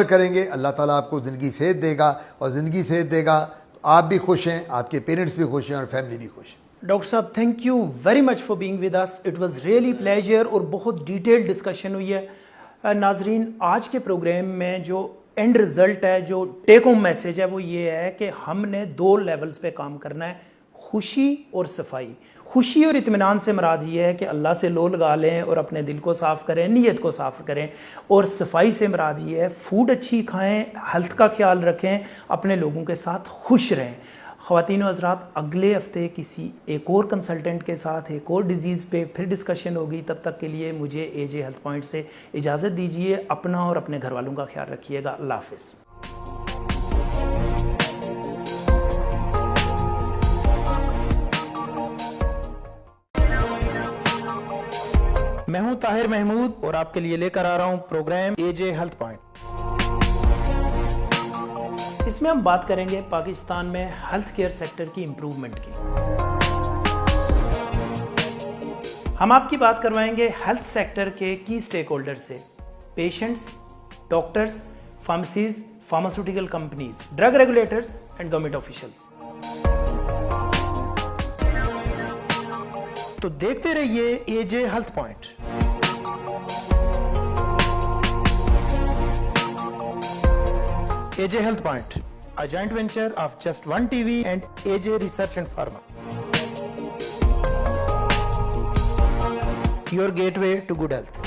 करेंगे, अल्लाह ताला आपको ज़िंदगी सेहत देगा, और ज़िंदगी सेहत देगा तो आप भी खुश हैं, आपके पेरेंट्स भी खुश हैं और फैमिली भी खुश है। डॉक्टर साहब, thank you very much for being with us. It was really pleasure और बहुत डिटेल्ड डिस्कशन हुई है। नाजरीन, आज के प्रोग्राम में जो एंड रिज़ल्ट है, जो टेक होम मैसेज है, वो ये है कि हमने 2 लेवल्स पे काम करना है, खुशी और सफाई। खुशी और इत्मीनान से मुराद ये है कि अल्लाह से लो लगा लें और अपने दिल को साफ़ करें, नीयत को साफ़ करें। और सफाई से मुराद ये है फूड अच्छी खाएं, हेल्थ का ख्याल रखें, अपने लोगों के साथ खुश रहें। ख़वातीन व हज़रात, अगले हफ्ते किसी एक और कंसल्टेंट के साथ एक और डिज़ीज़ पे फिर डिस्कशन होगी। तब तक के लिए मुझे एजे हेल्थ पॉइंट से इजाज़त दीजिए। अपना और अपने घर वालों का ख्याल रखिएगा। अल्लाह हाफ़िज़। मैं हूं ताहिर महमूद और आपके लिए लेकर आ रहा हूं प्रोग्राम एजे हेल्थ पॉइंट। इसमें हम बात करेंगे पाकिस्तान में हेल्थ केयर सेक्टर की इम्प्रूवमेंट की। हम आपकी बात करवाएंगे हेल्थ सेक्टर के की स्टेक होल्डर से, patients, doctors, pharmacies, pharmaceutical companies, drug regulators and government officials. तो देखते रहिए AJ health point. AJ Health Point, a joint venture of Just One TV and AJ Research and Pharma. Your gateway to good health.